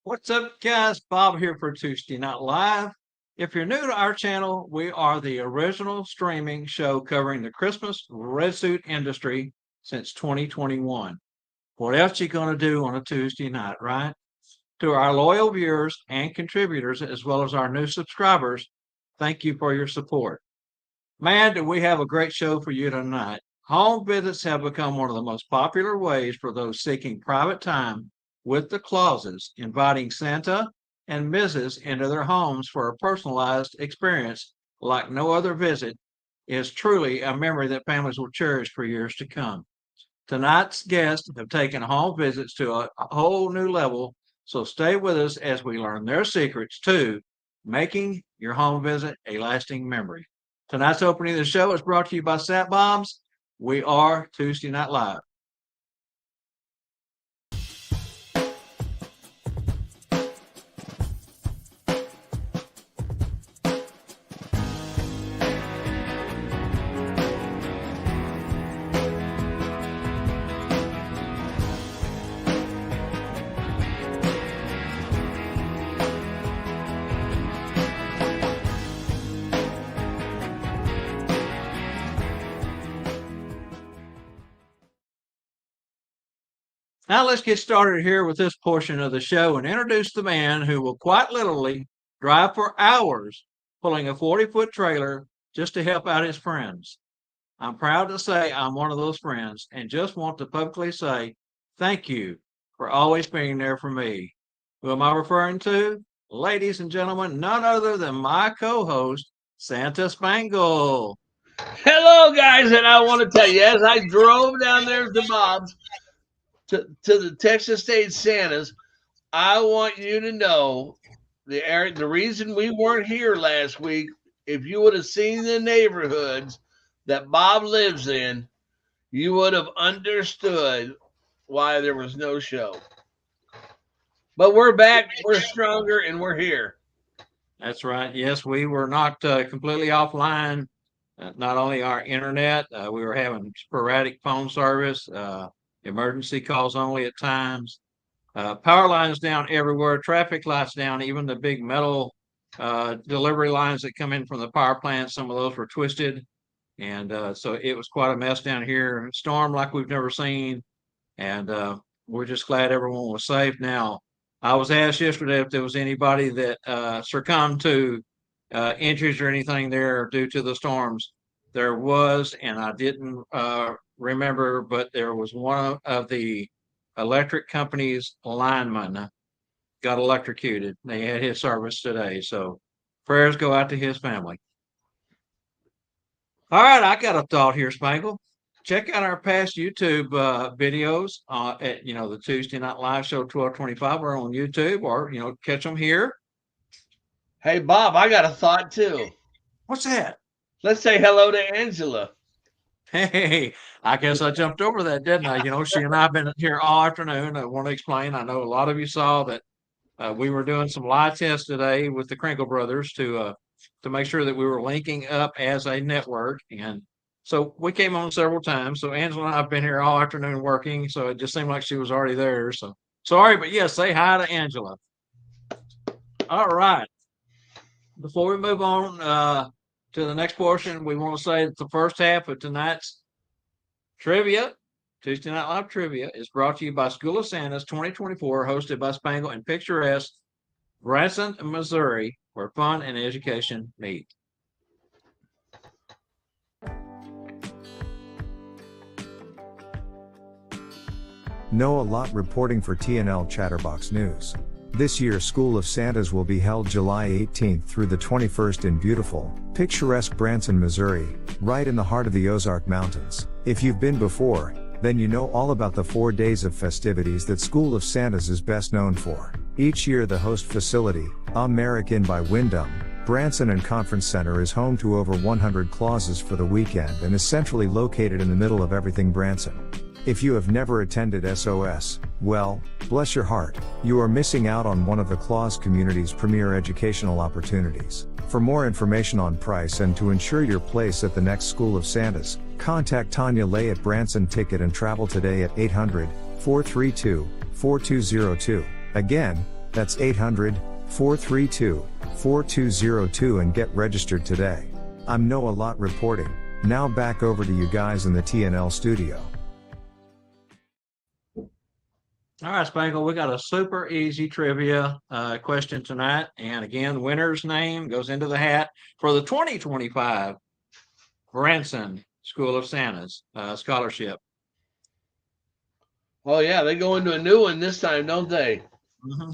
What's up, guys? Bob here for Tuesday Night Live. If you're new to our channel, we are the original streaming show covering the Christmas red suit industry since 2021. What else you gonna do on a Tuesday night, right? To our loyal viewers and contributors, as well as our new subscribers, thank you for your support. Man, do we have a great show for you tonight. Home visits have become one of the most popular ways for those seeking private time with the Clauses, inviting Santa and Mrs. into their homes for a personalized experience like no other visit is truly a memory that families will cherish for years to come. Tonight's guests have taken home visits to a whole new level, so stay with us as we learn their secrets to making your home visit a lasting memory. Tonight's opening of the show is brought to you by Sat Bombs. We are Tuesday Night Live. Now let's get started here with this portion of the show and introduce the man who will quite literally drive for hours pulling a 40-foot trailer just to help out his friends. I'm proud to say I'm one of those friends and just want to publicly say thank you for always being there for me. Who am I referring to? Ladies and gentlemen, none other than my co-host, Santa Spangle. Hello, guys, and I want to tell you, as I drove down there to Bob's, to the Texas State Santas, I want you to know the reason we weren't here last week. If you would have seen the neighborhoods that Bob lives in, you would have understood why there was no show. But we're back, we're stronger, and we're here. That's right. Yes, we were not completely offline. Not only our internet, we were having sporadic phone service. Emergency calls only at times. Power lines down everywhere, traffic lights down, even the big metal delivery lines that come in from the power plant, some of those were twisted. And so it was quite a mess down here. Storm like we've never seen. And we're just glad everyone was safe. Now, I was asked yesterday if there was anybody that succumbed to injuries or anything there due to the storms. There was, and I didn't remember, but there was one of the electric company's linemen got electrocuted. They had his service today. So prayers go out to his family. All right, I got a thought here, Spangle. Check out our past YouTube videos at, the Tuesday Night Live Show 1225 or on YouTube, or, catch them here. Hey, Bob, I got a thought too. What's that? Let's say hello to Angela. Hey, I guess I jumped over that, didn't I? She and I have been here all afternoon. I want to explain. I know a lot of you saw that we were doing some live tests today with the Crinkle Brothers to make sure that we were linking up as a network. And so we came on several times. So Angela and I have been here all afternoon working. So it just seemed like she was already there. So sorry, but yes, say hi to Angela. All right. Before we move on to the next portion, we want to say that the first half of tonight's trivia, Tuesday Night Live Trivia, is brought to you by School of Santas 2024, hosted by Spangle in picturesque Branson, Missouri, where fun and education meet. Noah Lott reporting for TNL Chatterbox News. This year's School of Santas will be held July 18th through the 21st in beautiful, picturesque Branson, Missouri, right in the heart of the Ozark Mountains. If you've been before, then you know all about the 4 days of festivities that School of Santas is best known for. Each year the host facility, American by Wyndham, Branson and Conference Center, is home to over 100 Clauses for the weekend and is centrally located in the middle of everything Branson. If you have never attended SOS, well, bless your heart, you are missing out on one of the Claus community's premier educational opportunities. For more information on price and to ensure your place at the next School of Santas, contact Tanya Lay at Branson Ticket and Travel today at 800-432-4202. Again, That's 800-432-4202 and get registered today. I'm Noah Lott reporting. Now back over to you guys in the TNL studio. All right, Spangle, we got a super easy trivia question tonight. And again, winner's name goes into the hat for the 2025 Branson School of Santa's scholarship. Oh, yeah, they go into a new one this time, don't they?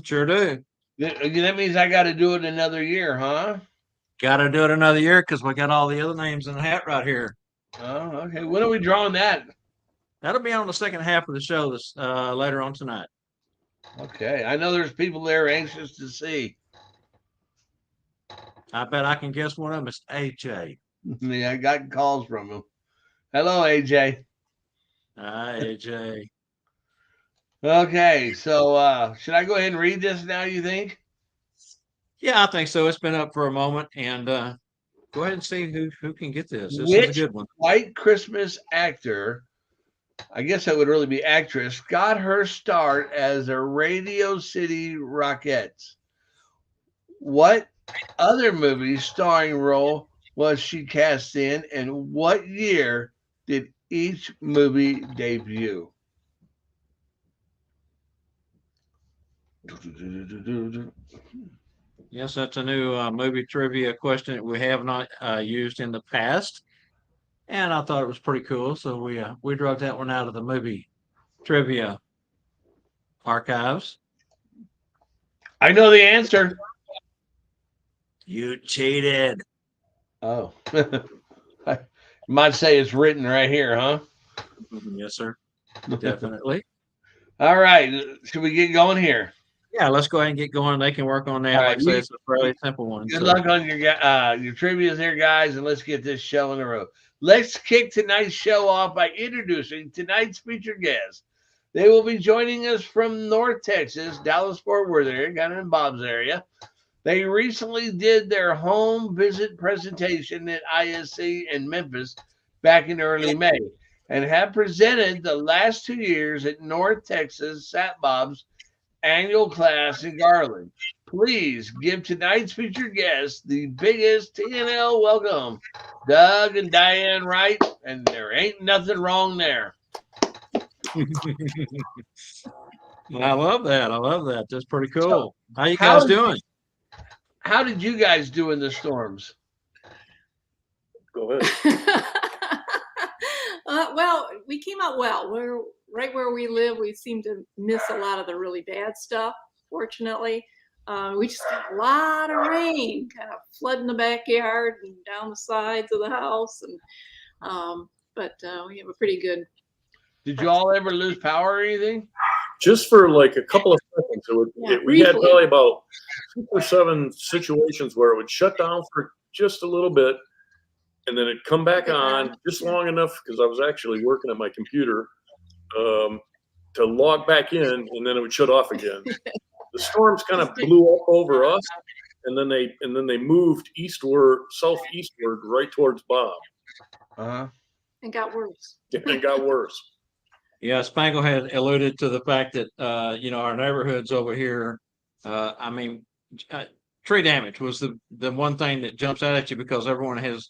Sure do. That means I got to do it another year, huh? Got to do it another year because we got all the other names in the hat right here. Oh, okay. When are we drawing that? That'll be on the second half of the show this later on tonight. Okay. I know there's people there anxious to see. I bet I can guess one of them is AJ. Yeah, I got calls from him. Hello, AJ. Hi, AJ. Okay, so should I go ahead and read this now, you think? Yeah, I think so. It's been up for a moment, and go ahead and see who can get this. This is Which a good one. White Christmas actor, I guess that would really be actress, got her start as a Radio City Rockettes? What other movie starring role was she cast in, and what year did each movie debut? Yes, that's a new movie trivia question that we have not used in the past, and I thought it was pretty cool. So we drove that one out of the movie trivia archives. I know the answer. You cheated. Oh, I might say it's written right here, huh? Yes, sir. Definitely. All right, should we get going here? Yeah, let's go ahead and get going. They can work on that. All right, Like I say, it's a fairly simple one. Good luck on your trivias here, guys, and let's get this show in a row. Let's kick tonight's show off by introducing tonight's featured guest. They will be joining us from North Texas, Dallas-Fort Worth area, kind of in Bob's area. They recently did their home visit presentation at ISC in Memphis back in early May and have presented the last 2 years at North Texas Sat Bob's annual class in Garland. Please give tonight's featured guest the biggest TNL welcome, Doug and Diane Wright, and there ain't nothing wrong there. I love that. I love that. That's pretty cool. So, how you guys doing? How did you guys do in the storms? Go ahead. Well, we came out well. We're right where we live. We seem to miss a lot of the really bad stuff, fortunately. We just got a lot of rain, kind of flooding the backyard and down the sides of the house. And but we have a pretty good. Did you all ever lose power or anything? Just for like a couple of seconds. We had probably about 6 or 7 situations where it would shut down for just a little bit, and then it'd come back on just long enough, because I was actually working at my computer, to log back in, and then it would shut off again. The storms kind of blew up over us, and then they moved southeastward right towards Bob. And got worse. And got worse. Yeah, Spangle had alluded to the fact that our neighborhoods over here. Tree damage was the one thing that jumps out at you, because everyone has.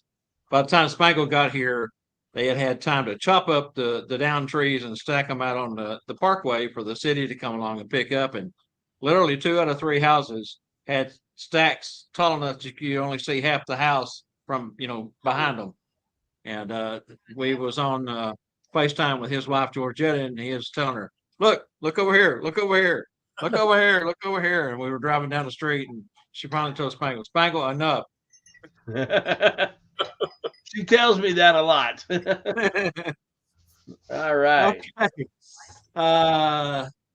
By the time Spangle got here, they had time to chop up the down trees and stack them out on the parkway for the city to come along and pick up. And literally 2 out of 3 houses had stacks tall enough that you only see half the house from behind them. And we was on FaceTime with his wife Georgetta, and he was telling her, look over here, look over here, look over here, look over here. And we were driving down the street, and she finally told Spangle, enough. She tells me that a lot. All right. Okay.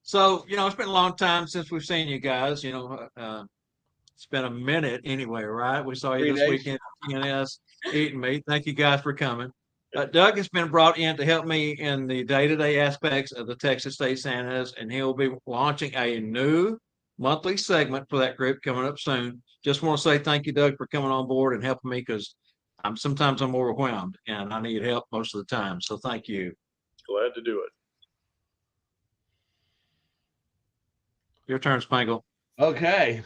So it's been a long time since we've seen you guys. It's been a minute anyway, right? We saw you this weekend at TNS eating meat. Thank you guys for coming. Doug has been brought in to help me in the day-to-day aspects of the Texas State Santas, and he'll be launching a new monthly segment for that group coming up soon. Just want to say thank you, Doug, for coming on board and helping me, because sometimes I'm overwhelmed and I need help most of the time. So thank you. Glad to do it. Your turn, Spangle. Okay.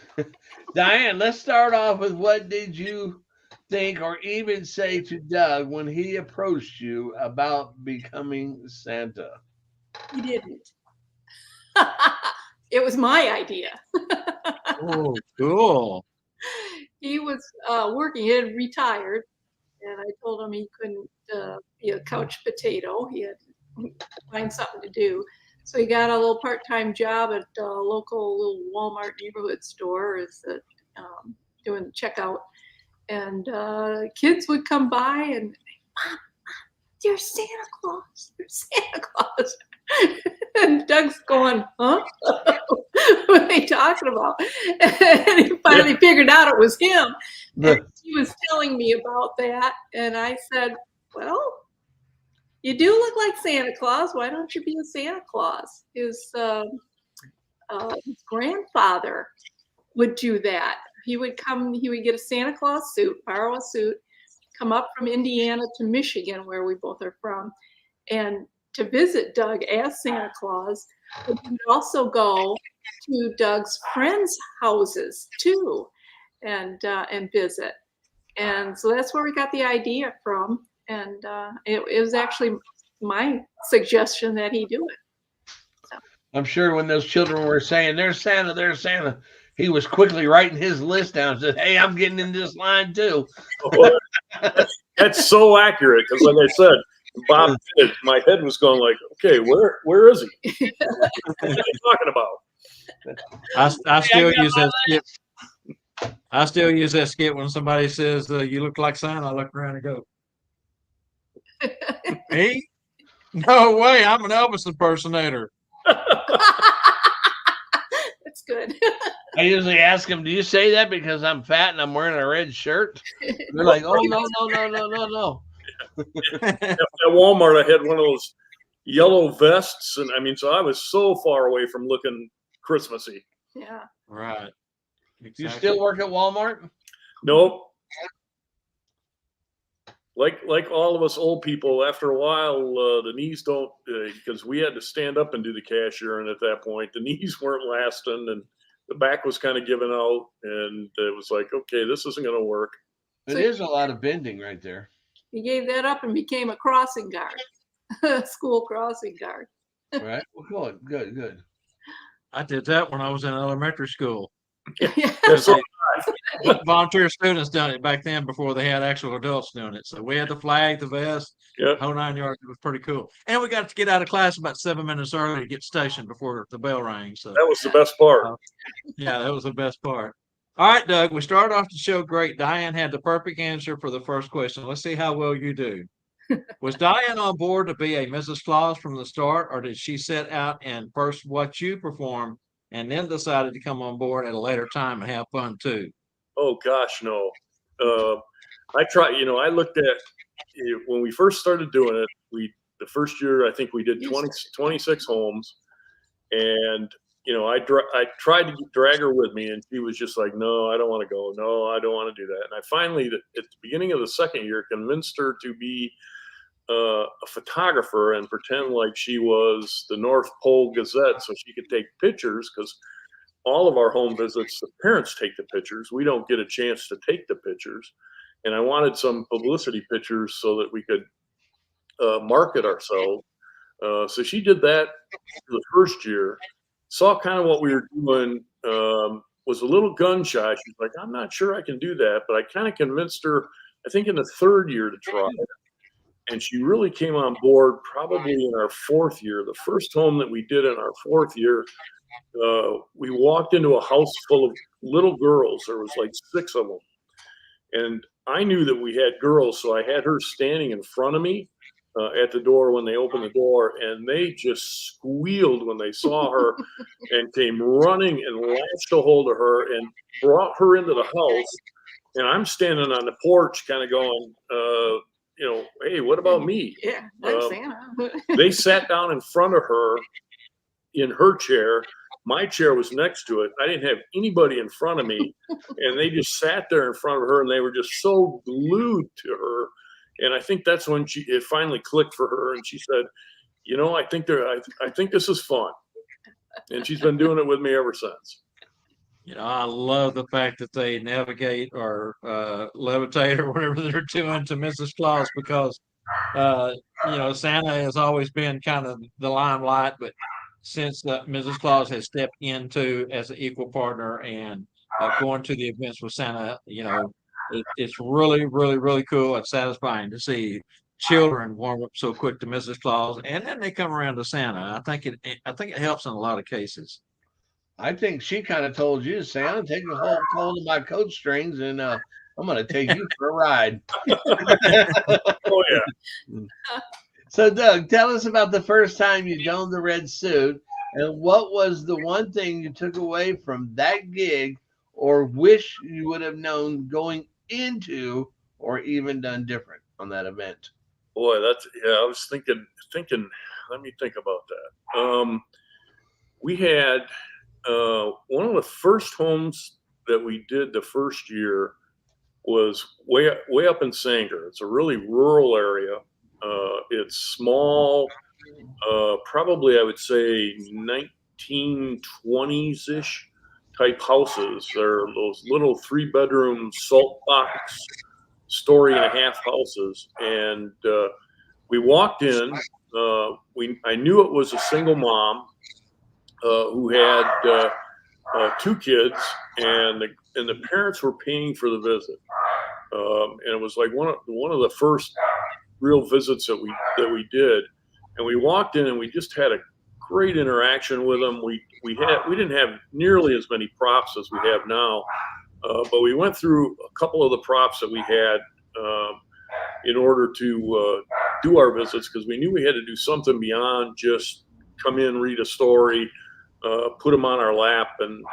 Diane, let's start off with what did you think or even say to Doug when he approached you about becoming Santa? He didn't. It was my idea. Oh, cool. He was working, he had retired, and I told him he couldn't be a couch potato. He had to find something to do. So he got a little part-time job at a local little Walmart neighborhood store as doing checkout. And kids would come by and, Mom, there's Santa Claus. There's Santa Claus. And Doug's going, huh? What are they talking about? And he finally figured out it was him. And he was telling me about that. And I said, well, you do look like Santa Claus. Why don't you be a Santa Claus? His grandfather would do that. He would come, he would get a Santa Claus suit, borrow a suit, come up from Indiana to Michigan, where we both are from, and to visit Doug as Santa Claus. But he would also go to Doug's friends' houses too, and visit. And so that's where we got the idea from. And it was actually my suggestion that he do it. So. I'm sure when those children were saying, there's Santa, he was quickly writing his list down and said, hey, I'm getting in this line too. Oh, that's so accurate because, like I said, Bob did it. My head was going like, okay, where is he? What are you talking about? I still use that skit. I still use that skit when somebody says, you look like Santa. I look around and go, me? No way. I'm an Elvis impersonator. That's good. I usually ask them, do you say that because I'm fat and I'm wearing a red shirt? They're like, oh, no. At Walmart, I had one of those yellow vests. And I mean, so I was so far away from looking Christmassy. Yeah. Right. Exactly. You still work at Walmart? Nope. Like all of us old people, after a while, the knees don't, because we had to stand up and do the cashier. And at that point, the knees weren't lasting and the back was kind of giving out. And it was like, okay, this isn't going to work. It is a lot of bending right there. He gave that up and became a crossing guard, school crossing guard. Right. Well, good. I did that when I was in elementary school. That's so Volunteer students done it back then before they had actual adults doing it. So we had the flag, the vest, whole 9 yards. It was pretty cool. And we got to get out of class about 7 minutes early to get stationed before the bell rang. So that was the best part. Yeah, that was the best part. All right, Doug, we started off the show great. Diane had the perfect answer for the first question. Let's see how well you do. Was Diane on board to be a Mrs. Claus from the start, or did she set out and first watch you perform and then decided to come on board at a later time and have fun too? Oh gosh, no. I tried, I looked at when we first started doing it, the first year, I think we did 26 homes, and I tried to drag her with me, and she was just like, no, I don't want to go. No, I don't want to do that. And I finally, at the beginning of the second year, convinced her to be a photographer and pretend like she was the North Pole Gazette so she could take pictures, because all of our home visits, the parents take the pictures. We don't get a chance to take the pictures. And I wanted some publicity pictures so that we could market ourselves. So she did that for the first year, saw kind of what we were doing, was a little gun shy. She's like, I'm not sure I can do that. But I kind of convinced her, I think in the third year, to try it. And she really came on board probably in our fourth year. The first home that we did in our fourth year, we walked into a house full of little girls. There was like 6 of them. And I knew that we had girls, so I had her standing in front of me at the door when they opened the door, and they just squealed when they saw her and came running and latched a hold of her and brought her into the house. And I'm standing on the porch kind of going, hey, what about me? Yeah, like Santa. They sat down in front of her in her chair. My chair was next to it. I didn't have anybody in front of me. And they just sat there in front of her, and they were just so glued to her. And I think that's when it finally clicked for her. And she said, I think this is fun. And she's been doing it with me ever since. I love the fact that they navigate or levitate or whatever they're doing to Mrs. Claus because Santa has always been kind of the limelight, but since Mrs. Claus has stepped into as an equal partner and going to the events with Santa, it's really, really, really cool and satisfying to see children warm up so quick to Mrs. Claus, and then they come around to Santa. I think it helps in a lot of cases. I think she kind of told you, Santa, take a hold of my coat strings, and I'm going to take you for a ride. Oh yeah. So, Doug, tell us about the first time you donned the red suit, and what was the one thing you took away from that gig, or wish you would have known going into, or even done different on that event? Boy, I was thinking. Let me think about that. We had one of the first homes that we did the first year was way up in Sanger. It's a really rural area. It's small, probably I would say 1920s ish type houses. They're those little 3-bedroom salt box, story and a half houses. And we walked in. I knew it was a single mom who had 2 kids, and the parents were paying for the visit. And it was like one of the first real visits that we did. And we walked in and we just had a great interaction with them. We didn't have nearly as many props as we have now, but we went through a couple of the props that we had in order to do our visits, because we knew we had to do something beyond just come in, read a story, put them on our lap, and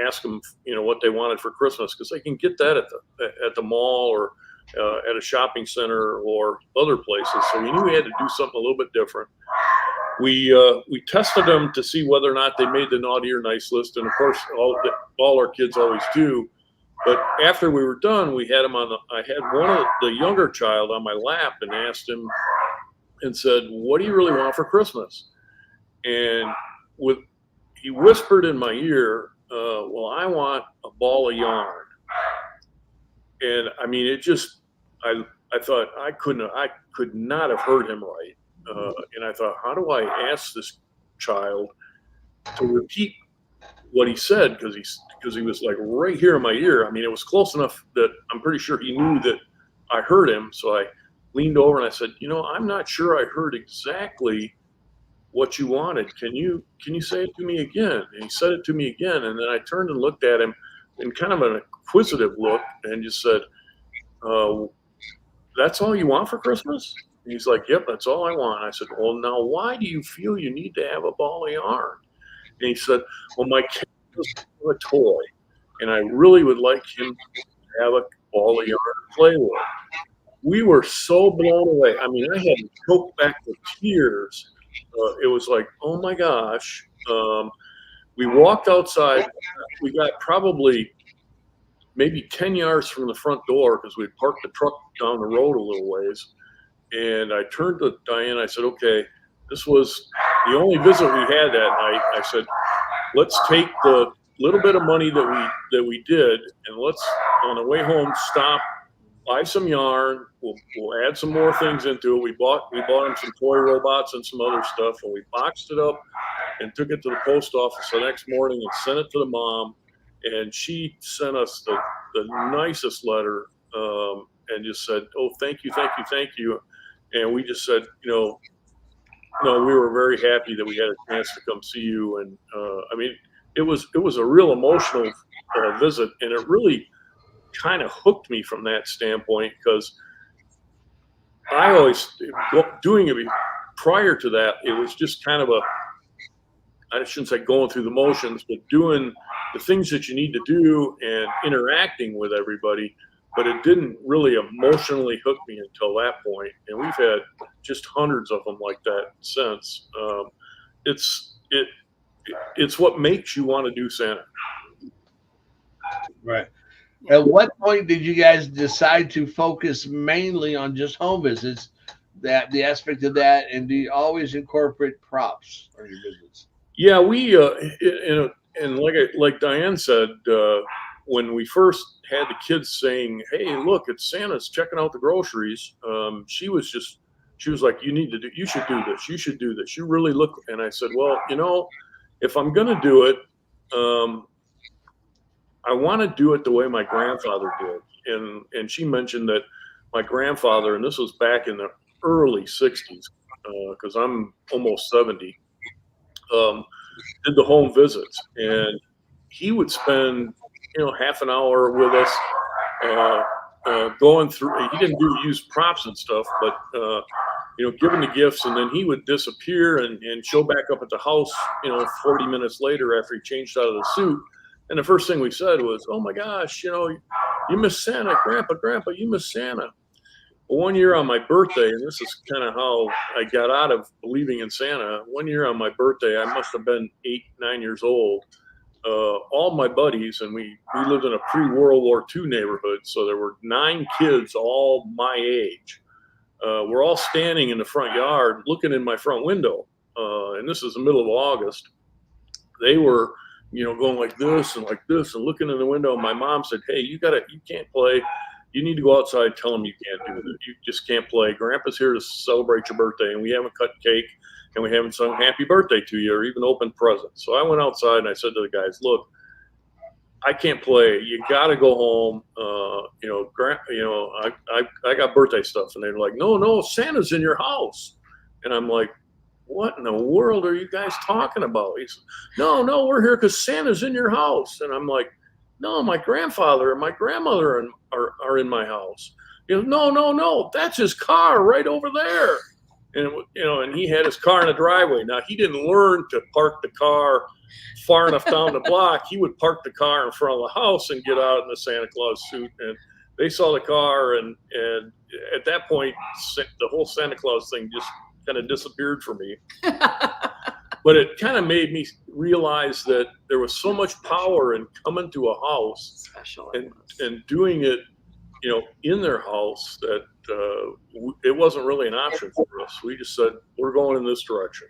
ask them what they wanted for Christmas, because they can get that at the mall or at a shopping center or other places. So we knew we had to do something a little bit different. We tested them to see whether or not they made the naughty or nice list, and of course all our kids always do. But after we were done, we had them I had one of the younger child on my lap and asked him and said, "What do you really want for Christmas?" And he whispered in my ear, "Well, I want a ball of yarn." And I mean, I thought I could not have heard him right. And I thought, how do I ask this child to repeat what he said? Because he was like right here in my ear. I mean, it was close enough that I'm pretty sure he knew that I heard him. So I leaned over and I said, "I'm not sure I heard exactly what you wanted. Can you say it to me again?" And he said it to me again. And then I turned and looked at him in kind of an inquisitive look and just said, "That's all you want for Christmas?" And he's like, "Yep, that's all I want." I said, "Well, now why do you feel you need to have a ball of yarn?" And he said, "Well, my kid doesn't have a toy, and I really would like him to have a ball of yarn to play with." We were so blown away. I mean, I had to choke back the tears. It was like, oh my gosh. We walked outside. We got probably maybe 10 yards from the front door because we parked the truck down the road a little ways. And I turned to Diane. I said, "Okay, this was the only visit we had that night." I said, "Let's take the little bit of money that we did, and let's, on the way home, stop, buy some yarn. We'll add some more things into it." We bought him some toy robots and some other stuff, and we boxed it up and took it to the post office the next morning and sent it to the mom. And she sent us the nicest letter and just said, "Oh, thank you, thank you, thank you." And we just said, no, we were very happy that we had a chance to come see you. And I mean, it was a real emotional visit, and it really kind of hooked me from that standpoint, because I always, doing it prior to that, it was just kind of I shouldn't say going through the motions, but doing the things that you need to do and interacting with everybody. But it didn't really emotionally hook me until that point. And we've had just hundreds of them like that since. It's what makes you want to do Santa. Right. At what point did you guys decide to focus mainly on just home visits, the aspect of that, and do you always incorporate props on your visits? Yeah, we and like Diane said, when we first had the kids saying, "Hey, look, it's Santa's checking out the groceries," she was like, you should do this. You should do this. You really look. And I said, well, if I'm going to do it, I want to do it the way my grandfather did. And she mentioned that my grandfather, and this was back in the early 60s, because I'm almost 70, did the home visits. And he would spend, half an hour with us, going through. He didn't use props and stuff, but giving the gifts, and then he would disappear and show back up at the house, 40 minutes later after he changed out of the suit. And the first thing we said was, "Oh my gosh, you miss Santa, Grandpa, you miss Santa." Well, one year on my birthday, and this is kind of how I got out of believing in Santa. One year on my birthday, I must have been 8, 9 years old. All my buddies, and we lived in a pre-World War II neighborhood, so there were 9 kids, all my age. We're all standing in the front yard looking in my front window, and this is the middle of August. They were, going like this and looking in the window. And my mom said, "Hey, you can't play. You need to go outside. Tell them you can't do it. You just can't play. Grandpa's here to celebrate your birthday, and we haven't cut cake, and we haven't sung happy birthday to you or even opened presents." So I went outside and I said to the guys, "Look, I can't play. You got to go home. I got birthday stuff." And they're like, "No, Santa's in your house." And I'm like, "What in the world are you guys talking about?" He said, No, we're here because Santa's in your house." And I'm like, "No, my grandfather and my grandmother are in my house." No, that's his car right over there. And, and he had his car in the driveway. Now, he didn't learn to park the car far enough down the block. He would park the car in front of the house and get out in the Santa Claus suit. And they saw the car. And at that point, the whole Santa Claus thing just kind of disappeared for me. But it kind of made me realize that there was so much power in coming to a house and doing it, in their house, that it wasn't really an option for us. We just said, we're going in this direction.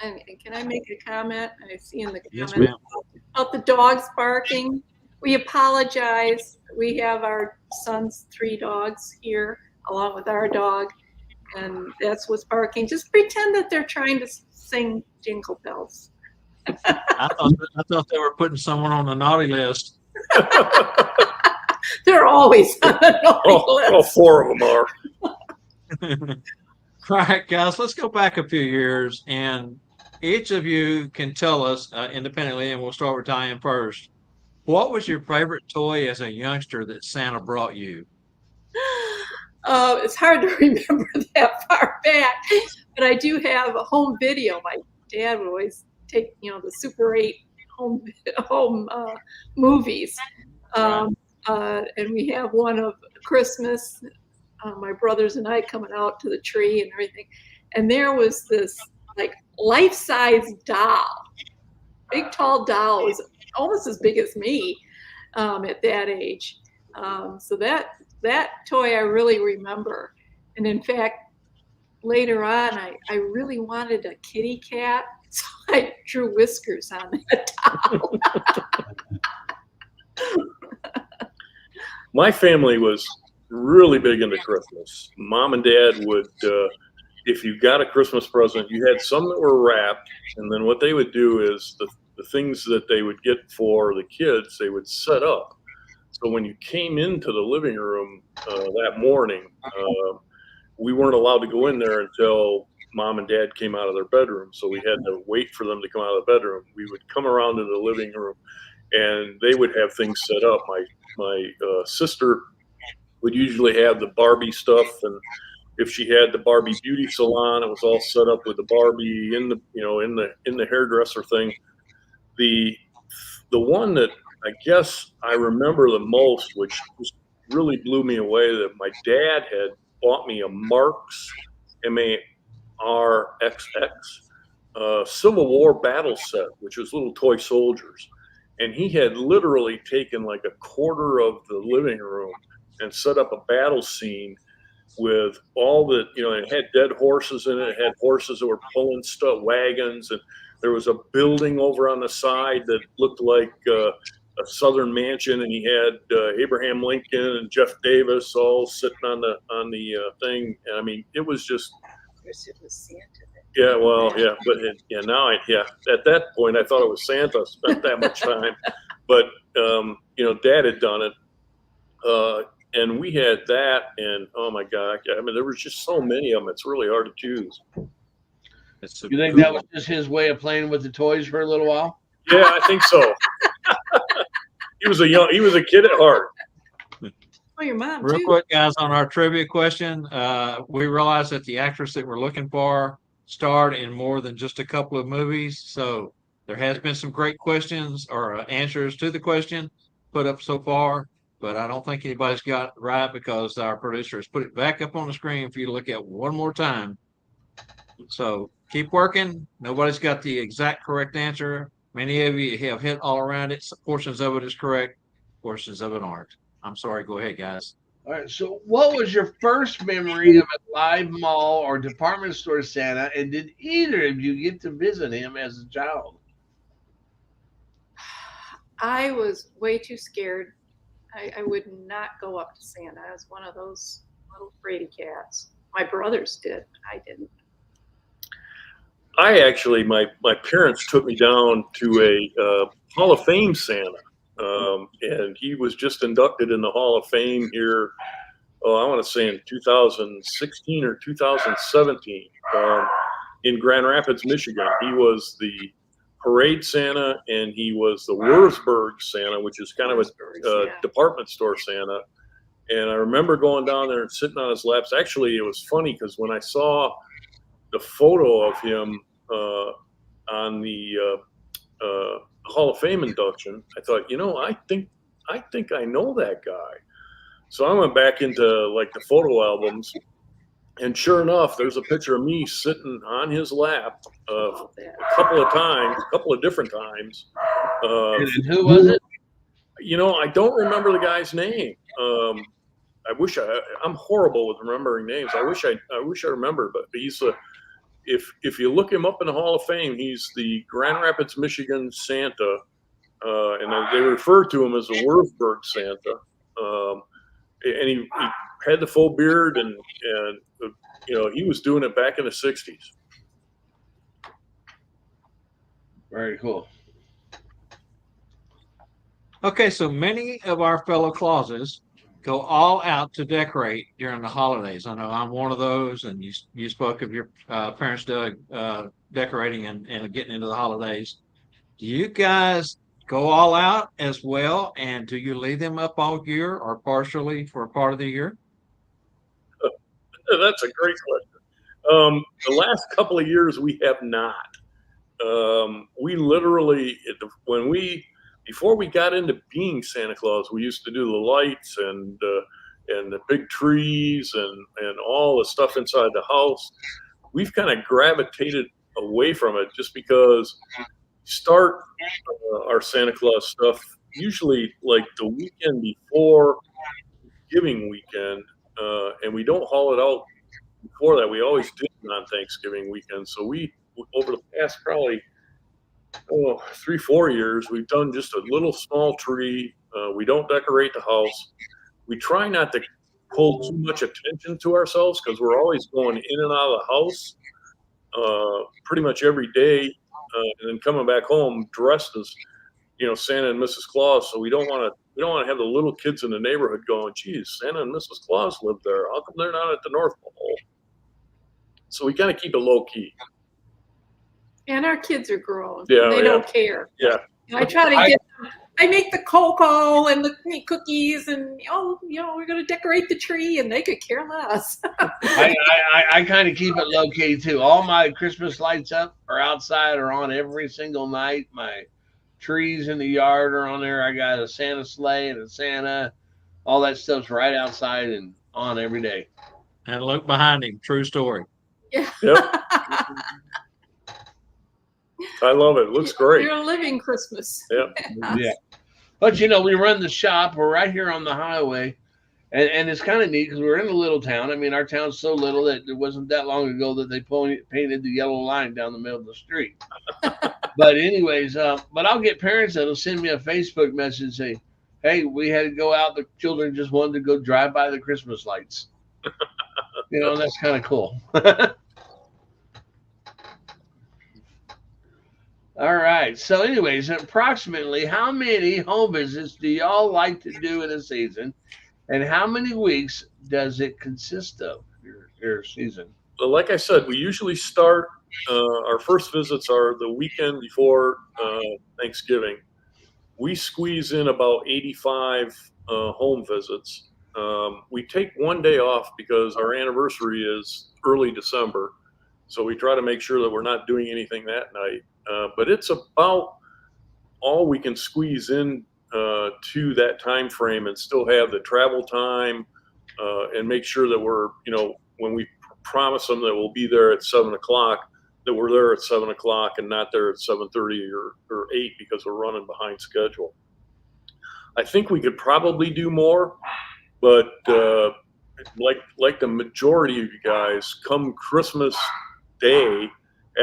And can I make a comment? I see in the Yes, comment ma'am. about the dogs barking. We apologize. We have our son's 3 dogs here along with our dog, and that's what's barking. Just pretend that they're trying to sing Jingle Bells. I thought they were putting someone on the naughty list. They're always on the naughty All list. 4 of them are. All right, guys, let's go back a few years, and each of you can tell us independently, and we'll start with Diane first. What was your favorite toy as a youngster that Santa brought you? It's hard to remember that far back, but I do have a home video. My dad would always take, the Super 8 home movies. And we have one of Christmas, my brothers and I coming out to the tree and everything. And there was this like life-size doll, big tall doll. It was almost as big as me at that age. So that toy I really remember. And in fact, later on, I really wanted a kitty cat. So I drew whiskers on that doll. My family was really big into Christmas. Mom and Dad would, if you got a Christmas present, you had some that were wrapped, and then what they would do is the things that they would get for the kids, they would set up. So when you came into the living room that morning, we weren't allowed to go in there until Mom and Dad came out of their bedroom. So we had to wait for them to come out of the bedroom. We would come around to the living room, and they would have things set up. My sister would usually have the Barbie stuff, and if she had the Barbie beauty salon, it was all set up with the Barbie in the hairdresser thing. The one that I guess I remember the most, which just really blew me away, that my dad had bought me a Marx, MARXX, Civil War battle set, which was little toy soldiers. And he had literally taken like a quarter of the living room and set up a battle scene with all the, it had dead horses in it. It had horses that were pulling stuff, wagons, and There was a building over on the side that looked like a Southern mansion, and he had Abraham Lincoln and Jeff Davis all sitting on the thing. And I mean, it was just. It was Santa. Yeah, well, yeah, but now at that point I thought it was Santa. Spent that much time, but Dad had done it, and we had that, and oh my God, I mean, there was just so many of them. It's really hard to choose. You think that was just his way of playing with the toys for a little while? Yeah, I think so. He was a kid at heart. Oh, your mom Real too. quick, guys, on our trivia question, we realized that the actress that we're looking for starred in more than just a couple of movies. So there has been some great questions or answers to the question put up so far, but I don't think anybody's got it right because our producer has put it back up on the screen for you to look at one more time. So keep working. Nobody's got the exact correct answer. Many of you have hit all around it. Portions of it is correct, portions of it aren't. I'm sorry. Go ahead, guys. All right. So, what was your first memory of a live mall or department store Santa, and did either of you get to visit him as a child? I was way too scared. I would not go up to Santa. I was one of those little fraidy cats. My brothers did. I didn't. I actually, my parents took me down to a Hall of Fame Santa. And he was just inducted in the Hall of Fame here, I want to say in 2016 or 2017, in Grand Rapids, Michigan. He was the parade Santa, and he was the Wurzburg Santa, which is kind of a department store Santa. And I remember going down there and sitting on his laps. Actually, it was funny because when I saw the photo of him on the Hall of Fame induction, I thought, I think I know that guy. So I went back into like the photo albums, and sure enough, there's a picture of me sitting on his lap a couple of different times. And who was it? I don't remember the guy's name. I wish I'm horrible with remembering names. I wish I remembered, but he's if you look him up in the Hall of Fame, he's the Grand Rapids, Michigan Santa, and they refer to him as the Wurzburg Santa. And he had the full beard, and he was doing it back in the 60s. Very cool. Okay, so many of our fellow Clauses go all out to decorate during the holidays. I know I'm one of those, and you spoke of your parents, Doug, decorating and getting into the holidays. Do you guys go all out as well, and do you leave them up all year or partially for a part of the year? That's a great question. The last couple of years we have not. We literally, before we got into being Santa Claus, we used to do the lights and the big trees and all the stuff inside the house. We've kind of gravitated away from it just because we start our Santa Claus stuff usually like the weekend before Thanksgiving weekend, and we don't haul it out before that. We always did it on Thanksgiving weekend. So we, over the past probably 3-4 years, we've done just a little small tree. We don't decorate the house. We try not to pull too much attention to ourselves because we're always going in and out of the house pretty much every day, and then coming back home dressed as Santa and Mrs. Claus. So we don't want to have the little kids in the neighborhood going, geez, Santa and Mrs. Claus live there. How come they're not at the North Pole? So we kind of keep it low key. And our kids are grown. Yeah, they don't care. Yeah. I try to get them. I make the cocoa and the cookies, and we're going to decorate the tree, and they could care less. I kind of keep it low key too. All my Christmas lights up or outside are on every single night. My trees in the yard are on there. I got a Santa sleigh and a Santa. All that stuff's right outside and on every day. And look behind him. True story. Yeah. Yep. I love it. It looks great. You're living Christmas. Yep. Yeah. But we run the shop. We're right here on the highway, And it's kind of neat because we're in a little town. I mean, our town's so little that it wasn't that long ago that they painted the yellow line down the middle of the street. But anyways, but I'll get parents that'll send me a Facebook message saying, "Hey, we had to go out. The children just wanted to go drive by the Christmas lights." You know, that's kind of cool. All right. So, anyways, approximately how many home visits do y'all like to do in a season, and how many weeks does it consist of your season? Well, like I said, we usually start. Our first visits are the weekend before Thanksgiving. We squeeze in about 85 home visits. We take one day off because our anniversary is early December. So we try to make sure that we're not doing anything that night. But it's about all we can squeeze in to that time frame and still have the travel time and make sure that we're, when we promise them that we'll be there at 7:00, that we're there at 7:00 and not there at 7:30 or 8 because we're running behind schedule. I think we could probably do more, but like the majority of you guys, come Christmas Day,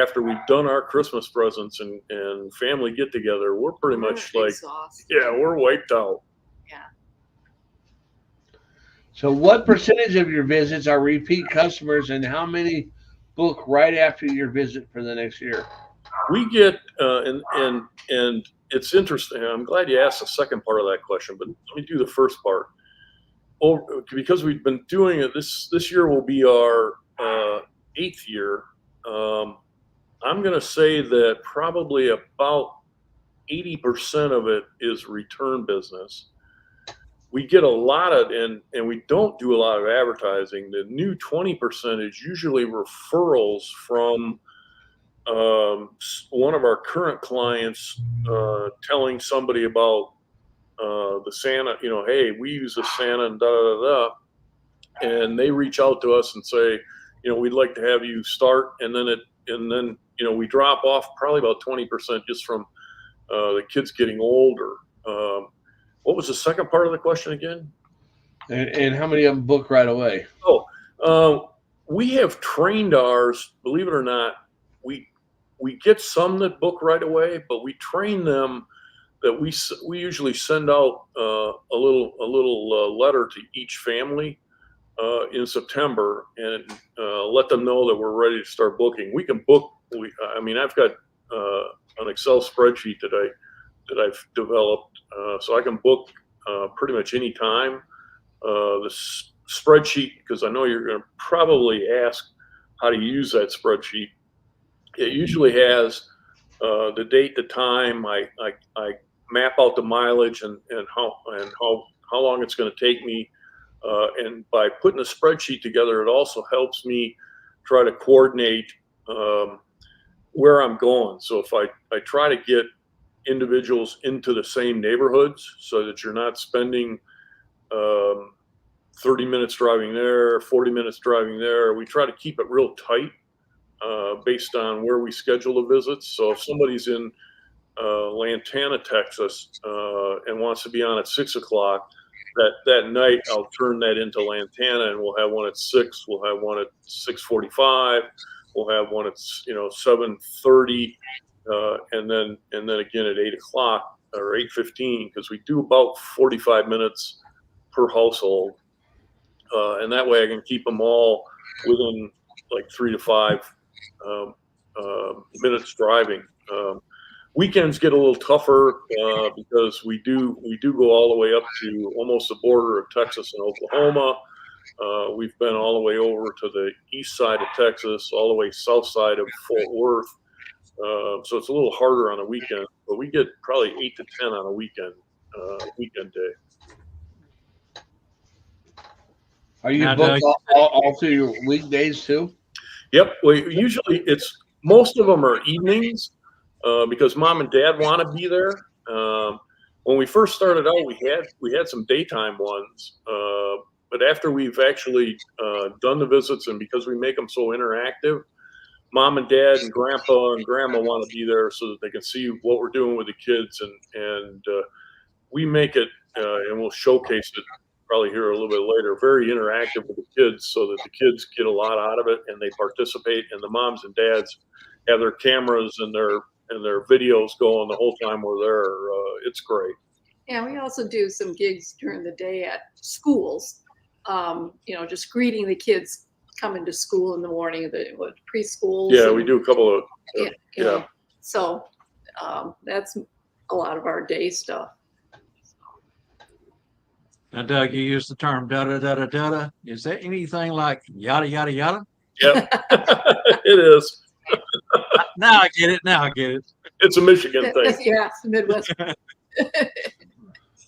after we've done our Christmas presents and family get together, we're pretty much like, exhausted. yeah, we're wiped out. Yeah. So, what percentage of your visits are repeat customers, and how many book right after your visit for the next year? We get and it's interesting. I'm glad you asked the second part of that question, but let me do the first part. Because we've been doing it, this year will be our 8th year. I'm going to say that probably about 80% of it is return business. We get a lot of, and we don't do a lot of advertising. The new 20% is usually referrals from one of our current clients telling somebody about the Santa, hey, we use the Santa and da-da-da-da. And they reach out to us and say, we'd like to have you start. And then we drop off probably about 20% just from the kids getting older. What was the second part of the question again? And how many of them book right away? We have trained ours, believe it or not. We get some that book right away, but we train them that we usually send out a little letter to each family in September and let them know that we're ready to start booking. We can book. I've got an Excel spreadsheet that I've developed, so I can book pretty much any time. The spreadsheet, because I know you're going to probably ask how to use that spreadsheet. It usually has the date, the time. I map out the mileage and how long it's going to take me. And by putting a spreadsheet together, it also helps me try to coordinate where I'm going. So if I try to get individuals into the same neighborhoods so that you're not spending 30 minutes driving there, 40 minutes driving there, we try to keep it real tight based on where we schedule the visits. So if somebody's in Lantana, Texas, and wants to be on at 6:00, that night I'll turn that into Lantana, and we'll have one at 6. We'll have one at 6:45. We'll have one at 7:30, and then again at 8:00 or 8:15, because we do about 45 minutes per household, and that way I can keep them all within like 3 to 5 minutes driving. Weekends get a little tougher because we do go all the way up to almost the border of Texas and Oklahoma. We've been all the way over to the east side of Texas, all the way south side of Fort Worth. So it's a little harder on a weekend, but we get probably 8 to 10 on a weekend day. Are you booked all through your weekdays too? Yep. Well, usually most of them are evenings. Because mom and dad want to be there. When we first started out, we had some daytime ones, but after we've actually done the visits, and because we make them so interactive, mom and dad and grandpa and grandma want to be there so that they can see what we're doing with the kids, and we make it and we'll showcase it probably hear a little bit later, very interactive with the kids so that the kids get a lot out of it and they participate, and the moms and dads have their cameras and their videos going the whole time we're there. It's great. Yeah, we also do some gigs during the day at schools, just greeting the kids coming to school in the morning, the preschools. Yeah, we do a couple of, yeah. So that's a lot of our day stuff. Now, Doug, you used the term da da da da da. Is that anything like yada yada yada? Yeah, it is. Now I get it. It's a Michigan thing. Yeah, it's the Midwest.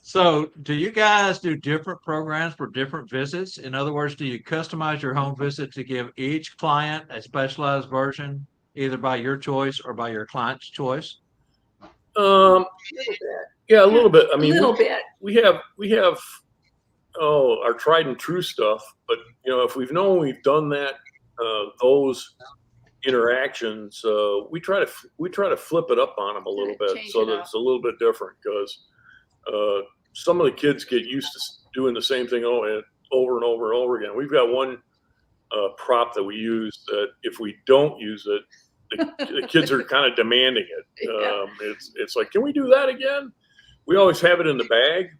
So, do you guys do different programs for different visits? In other words, do you customize your home visit to give each client a specialized version, either by your choice or by your client's choice? Yeah, a little bit. I mean, a little bit. We have our tried and true stuff, but if we've known we've done that, those interactions, we try to flip it up on them a little bit so that it's a little bit different, because some of the kids get used to doing the same thing over and over and over again. We've got one prop that we use that if we don't use it, the kids are kind of demanding it. Yeah. It's like, can we do that again? We always have it in the bag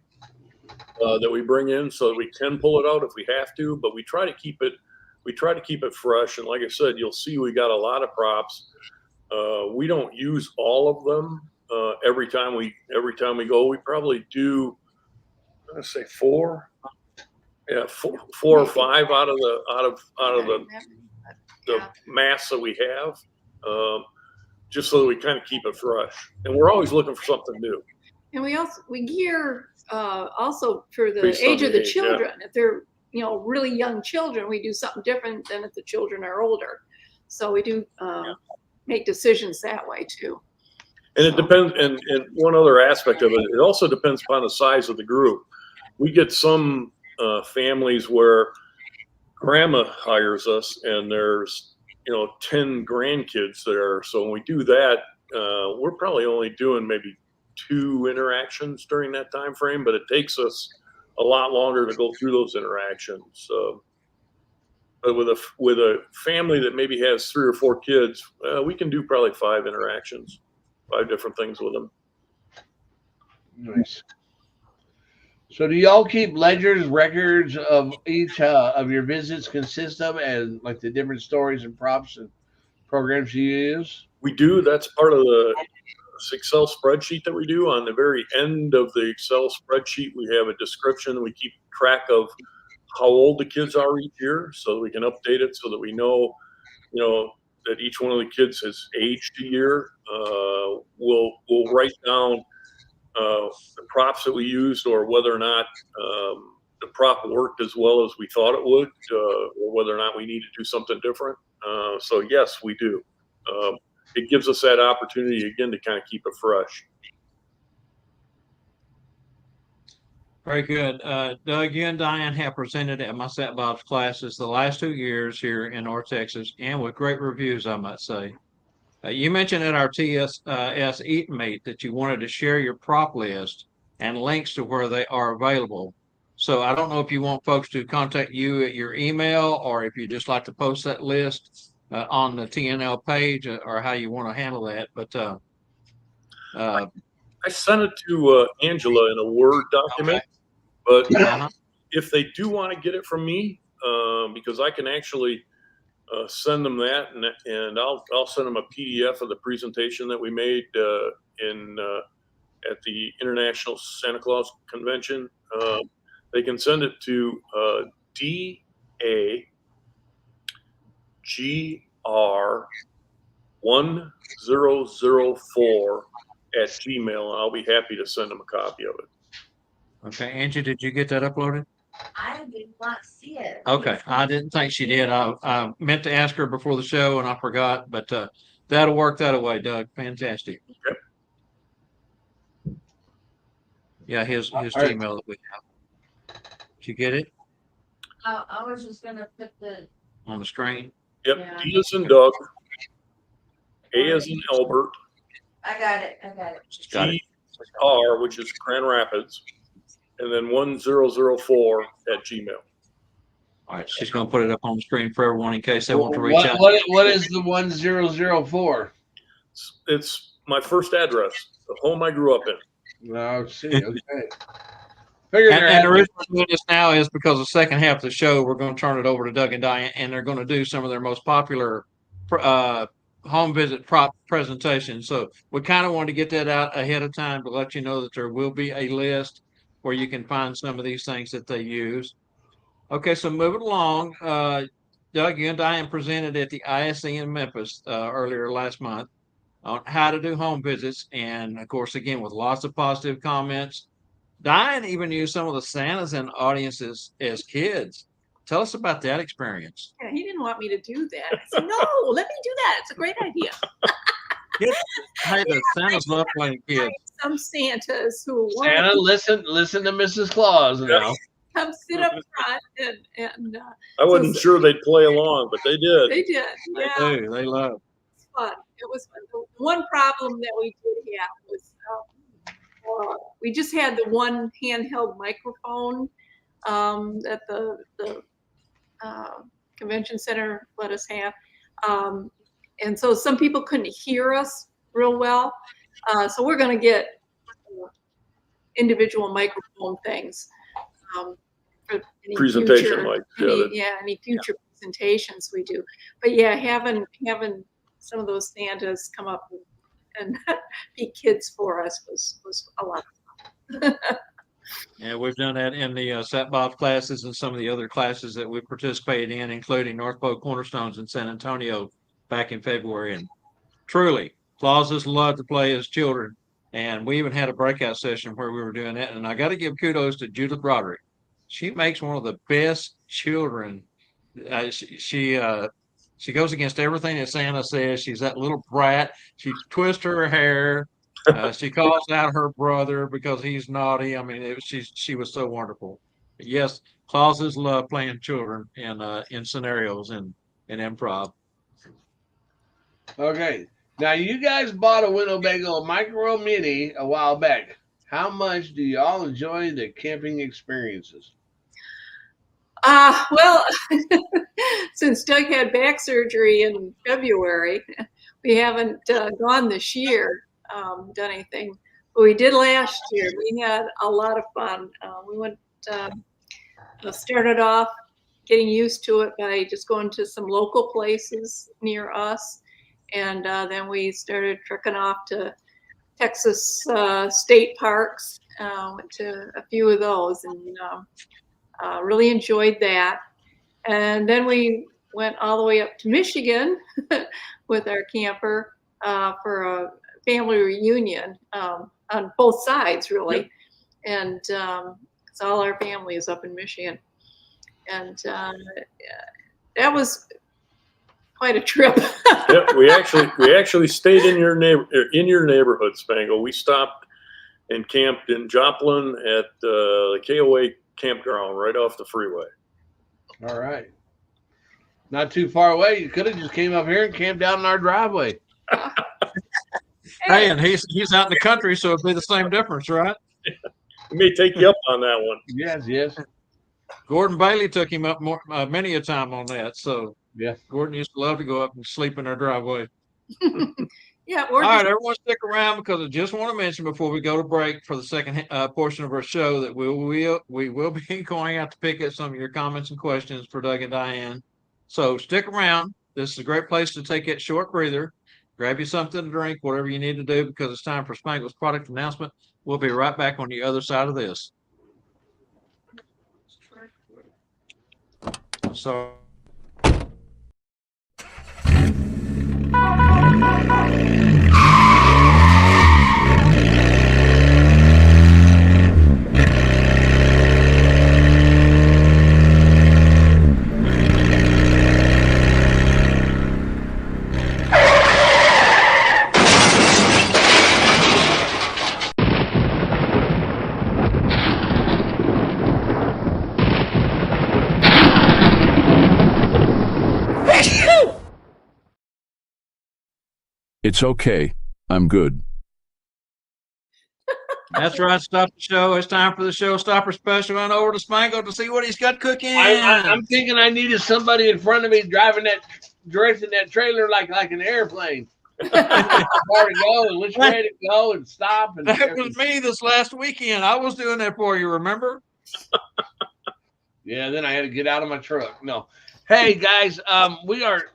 that we bring in so that we can pull it out if we have to, but we try to keep it fresh. And like I said, you'll see we got a lot of props. We don't use all of them every time we go. We probably do, let's say four or five out of the mass that we have, just so that we kind of keep it fresh. And we're always looking for something new. And we gear also for the age of the children. Yeah. If they're really young children, we do something different than if the children are older. So we do make decisions that way too. And it depends. And one other aspect of it also depends upon the size of the group. We get some families where grandma hires us and there's 10 grandkids there. So when we do that, we're probably only doing maybe 2 interactions during that time frame, but it takes us a lot longer to go through those interactions. But with a family that maybe has 3 or 4 kids, we can do probably 5 interactions, 5 different things with them. Nice. So do y'all keep ledgers, records of each of your visits consist of, and like the different stories and props and programs you use? We do. That's part of the Excel spreadsheet that we do. On the very end of the Excel spreadsheet, we have a description. We keep track of how old the kids are each year so that we can update it so that we know, that each one of the kids has aged a year. We'll write down the props that we used, or whether or not the prop worked as well as we thought it would, or whether or not we need to do something different. So yes, we do. It gives us that opportunity again to kind of keep it fresh. Very good. Doug, you and Diane have presented at my Set Bob's classes the last 2 years here in North Texas, and with great reviews, I must say. You mentioned at our TSS Eat and Meet that you wanted to share your prop list and links to where they are available. So I don't know if you want folks to contact you at your email, or if you just like to post that list on the TNL page, or how you want to handle that. But I sent it to Angela in a Word document, but if they do want to get it from me, because I can actually send them that, and I'll send them a PDF of the presentation that we made at the International Santa Claus Convention. They can send it to DAGR1004@gmail, and I'll be happy to send them a copy of it. Okay, Angie, did you get that uploaded? I did not see it. Okay, I didn't think she did. I meant to ask her before the show and I forgot, but that'll work that way, Doug. Fantastic. Okay. Yeah, his Gmail that we have. Did you get it I was just gonna put the on the screen? Yep. Yeah. D as in Doug, A as in Albert, I got it. Got it. GR, which is Grand Rapids, and then 1004@gmail. All right, she's going to put it up on the screen for everyone in case they want to reach What, out. what is the 1004? It's my first address, the home I grew up in. Oh, see, okay. Figured And, there and had the to reason we're doing this now is because the second half of the show, we're going to turn it over to Doug and Diane, and they're going to do some of their most popular home visit prop presentations. So we kind of wanted to get that out ahead of time to let you know that there will be a list where you can find some of these things that they use. Okay, so moving along, Doug, you and Diane presented at the ISE in Memphis earlier last month on how to do home visits. And of course, again, with lots of positive comments. Diane even used some of the Santas in audiences as kids. Tell us about that experience. Yeah, he didn't want me to do that. I said, no, let me do that. It's a great idea. Hey, the Santas love playing kids. Some Santas who Santa, listen to Mrs. Claus now. come sit up front and I wasn't sure they'd play along, but they did. they did. Yeah, They do. They love. it's fun. It was fun. The one problem that we did have was we just had the one handheld microphone that the convention center let us have. And so some people couldn't hear us real well. So we're going to get individual microphone things for any Presentation future, mic. any future presentations we do. But yeah, having some of those Santas come up and be kids for us was a lot of fun. Yeah, we've done that in the Sat Bob's classes and some of the other classes that we participated in, including North Pole Cornerstones in San Antonio back in February. And truly, Clauses love to play as children. And we even had a breakout session where we were doing that. And I got to give kudos to Judith Roderick. She makes one of the best children. She goes against everything that Santa says. She's that little brat. She twists her hair. She calls out her brother because he's naughty. I mean, she was so wonderful. But yes, Clauses love playing children in scenarios and in improv. Okay. Now, you guys bought a Winnebago Micro Mini a while back. How much do y'all enjoy the camping experiences? Well, since Doug had back surgery in February, we haven't gone this year, done anything. But we did last year. We had a lot of fun. We went, started off getting used to it by just going to some local places near us. And then we started trekking off to Texas state parks, went to a few of those and really enjoyed that. And then we went all the way up to Michigan with our camper for a family reunion on both sides, really. Yep. And so all our family is up in Michigan. And that was quite a trip. Yeah, we actually stayed in your neighborhood, Spangle. We stopped and camped in Joplin at the KOA campground right off the freeway. All right. Not too far away. You could have just came up here and camped out in our driveway. Hey, and he's out in the country, so it'd be the same difference, right? We may take you up on that one. Yes. Gordon Bailey took him up many a time on that. So yeah, Gordon used to love to go up and sleep in our driveway. Yeah. All right, everyone stick around because I just want to mention before we go to break for the second portion of our show that we will be going out to pick up some of your comments and questions for Doug and Diane. So stick around. This is a great place to take that short breather. Grab you something to drink, whatever you need to do, because it's time for Spangle's product announcement. We'll be right back on the other side of this. So. It's okay. I'm good. That's right. Stop the show. It's time for the showstopper special. And over to Spangle to see what he's got cooking. I'm thinking I needed somebody in front of me directing that trailer like an airplane. Where to go and which way to go and stop. And that was me this last weekend. I was doing that for you, remember? Yeah, then I had to get out of my truck. No. Hey, guys, we are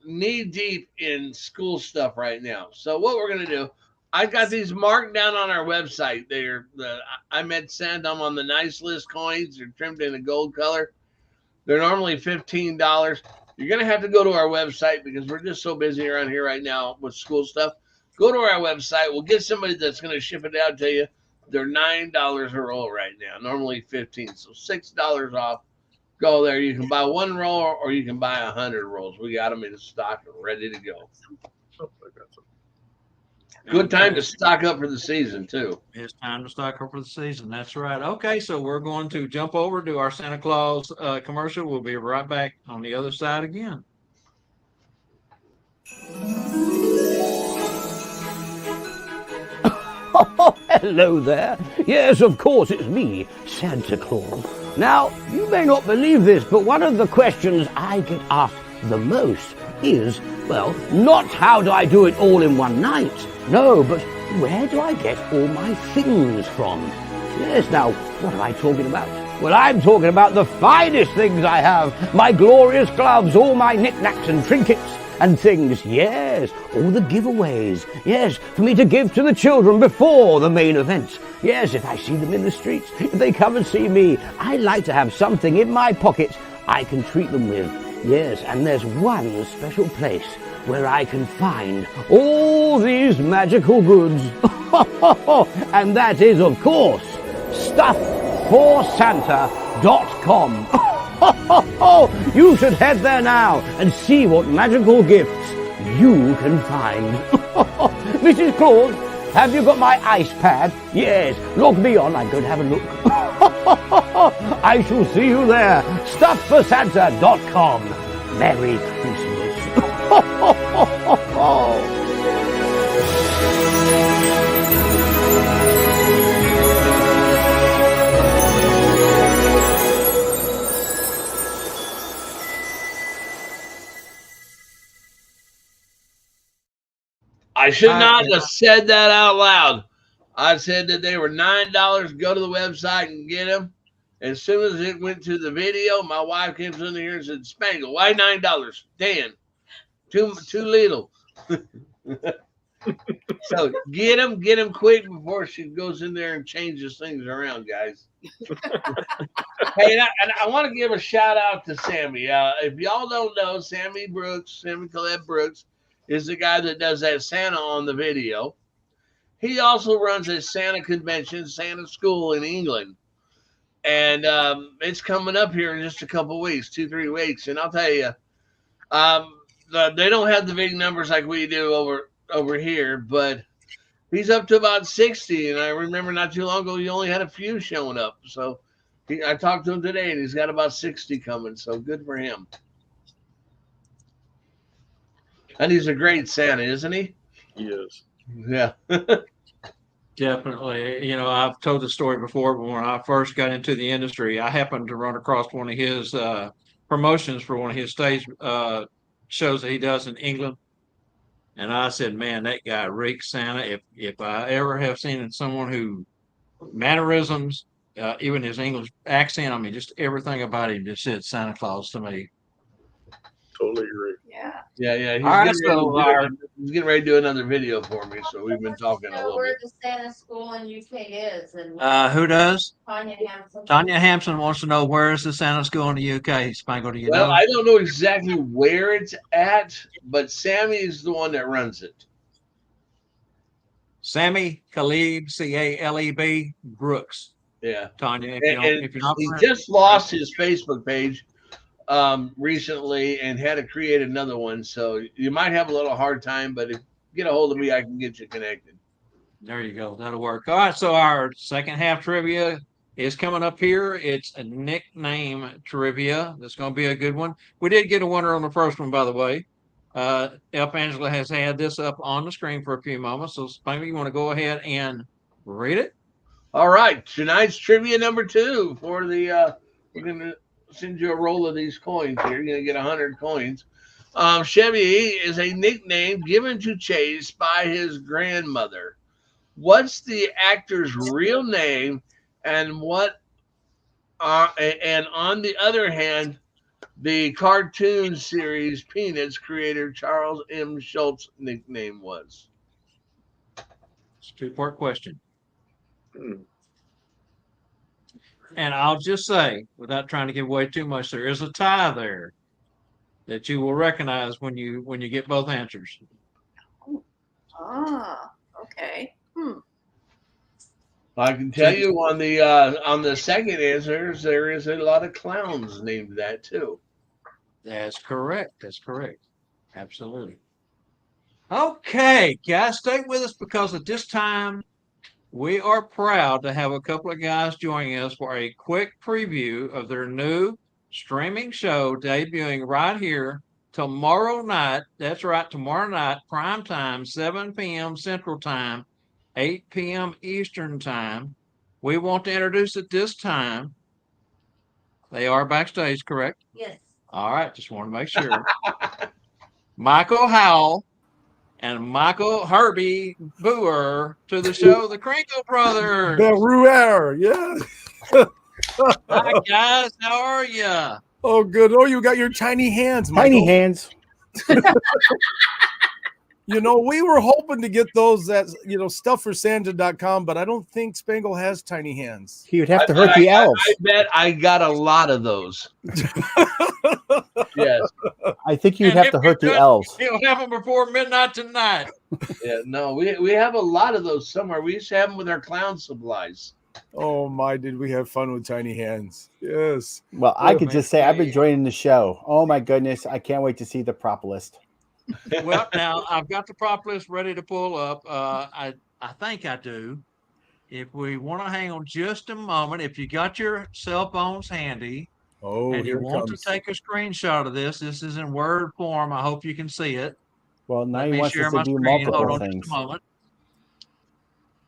knee-deep in school stuff right now. So what we're going to do, I got these marked down on our website. I met Santa on the nice list coins. They're trimmed in a gold color. They're normally $15. You're going to have to go to our website because we're just so busy around here right now with school stuff. Go to our website. We'll get somebody that's going to ship it out to you. They're $9 a roll right now, normally $15. So $6 off. Go there. You can buy one roll or you can buy 100 rolls. We got them in stock and ready to go. Good time to stock up for the season, too. It's time to stock up for the season. That's right. Okay, so we're going to jump over to our Santa Claus commercial. We'll be right back on the other side again. Oh, hello there. Yes, of course, it's me, Santa Claus. Now, you may not believe this, but one of the questions I get asked the most is, well, not how do I do it all in one night? No, but where do I get all my things from? Yes, now, what am I talking about? Well, I'm talking about the finest things I have. My glorious gloves, all my knickknacks and trinkets and things. Yes, all the giveaways. Yes, for me to give to the children before the main event. Yes, if I see them in the streets, if they come and see me, I like to have something in my pocket I can treat them with. Yes, and there's one special place where I can find all these magical goods. And that is, of course, stuffforsanta.com. You should head there now and see what magical gifts you can find. Mrs. Claus, have you got my ice pad? Yes, log me on. I'm going to have a look. I shall see you there. Stuffforsanta.com. Merry Christmas. I should not have said that out loud. I said that they were $9. Go to the website and get them. As soon as it went to the video, my wife came in here and said, Spangle, why $9? Dan, too little. So get them quick before she goes in there and changes things around, guys. Hey, and I want to give a shout out to Sammy. If y'all don't know, Sammy Collette Brooks is the guy that does that Santa on the video. He also runs a Santa convention, Santa School in England. And it's coming up here in just a couple weeks, 2-3 weeks. And I'll tell you, they don't have the big numbers like we do over here, but he's up to about 60. And I remember not too long ago, he only had a few showing up. So I talked to him today, and he's got about 60 coming. So good for him. And he's a great Santa, isn't he? He is. Yeah. Definitely. You know, I've told the story before, but when I first got into the industry, I happened to run across one of his promotions for one of his stage shows that he does in England. And I said, man, that guy reeks Santa. If I ever have seen someone who mannerisms, even his English accent, I mean, just everything about him just said Santa Claus to me. Totally agree. Yeah. Yeah. He's getting ready to do another video for me, so we've been talking a little where bit. the Santa School in UK is, and Who does? Tanya Hampson. Tanya Hampson wants to know, where is the Santa School in the UK? Spangle, do you Well, know? I don't know exactly where it's at, but Sammy is the one that runs it. Sammy Caleb, Caleb Brooks. Yeah. Tanya, And if you're not he friends- just lost his Facebook page recently and had to create another one. So you might have a little hard time, but if you get a hold of me, I can get you connected. There you go. That'll work. All right. So our second half trivia is coming up here. It's a nickname trivia. That's going to be a good one. We did get a winner on the first one, by the way. Elf Angela has had this up on the screen for a few moments. So Spangle, you want to go ahead and read it? All right, tonight's trivia number 2 for the. We're gonna send you a roll of these coins here. You're gonna get 100 coins. Chevy is a nickname given to Chase by his grandmother. What's the actor's real name, and what? And on the other hand, the cartoon series Peanuts creator Charles M. Schultz's nickname was. It's a 2-part question. Hmm. And I'll just say, without trying to give away too much, there is a tie there that you will recognize when you get both answers. Ah, okay. I can tell you on the second answers, there is a lot of clowns named that too. That's correct. That's correct. Absolutely. Okay, guys, stay with us because at this time we are proud to have a couple of guys joining us for a quick preview of their new streaming show debuting right here tomorrow night. That's right, tomorrow night, prime time, 7 p.m. Central Time, 8 p.m. Eastern Time. We want to introduce at this time. They are backstage, correct? Yes. All right, just want to make sure. Michael Howell and Michael Herbie Boer to the show, the Crinkle Brothers. The Ruer, yeah. Hi, guys. How are you? Oh, good. Oh, you got your tiny hands, Michael. Tiny hands. You know, we were hoping to get those stuff for Santa.com, but I don't think Spangle has tiny hands. He would have to hurt the elves. I bet I got a lot of those. Yes. I think you'd And have if to you hurt the could, elves. He'll have them before midnight tonight. Yeah, no, we have a lot of those somewhere. We used to have them with our clown supplies. Oh, my, did we have fun with tiny hands. Yes. Well, I could man. just say I've been joining the show. Oh my goodness, I can't wait to see the prop list. Well, now I've got the prop list ready to pull up. I think I do. If we want to hang on just a moment, if you got your cell phones handy Oh, and you here it want comes. to take a screenshot of this is in Word form. I hope you can see it. Well, now Let he me wants share us my to do screen. Hold multiple on things. just a moment.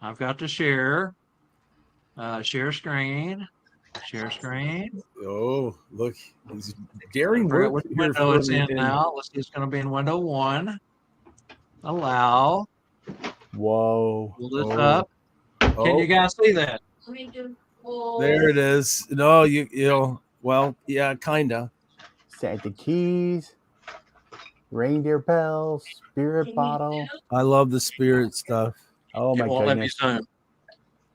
I've got to share. Share screen. Share screen. Oh, look. He's daring Figure out work which here window for it's in me. now. Let's see, it's going to be in window 1. Allow. Whoa. Pull this Oh. up. Can Oh, you guys see that? Let me do full. there it is. No, you know, well, yeah, kind of. Santa keys, reindeer bells, spirit Can you bottle. do- I love the spirit stuff. Oh my It won't let me goodness. zoom.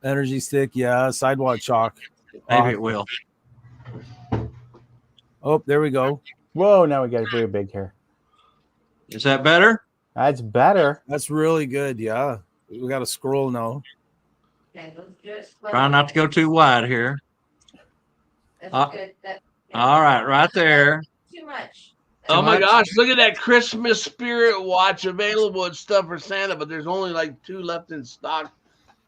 Energy stick, yeah. Sidewalk chalk. Maybe it will. Oh, there we go. Whoa, now we got very big here. Is that better? That's better. That's really good. Yeah. We got to scroll now. Okay, let's just- Try not to go too wide here. That's good. That- All right there. Too much. Oh my much? gosh, look at that Christmas spirit watch available and stuff for Santa, but there's only like 2 left in stock,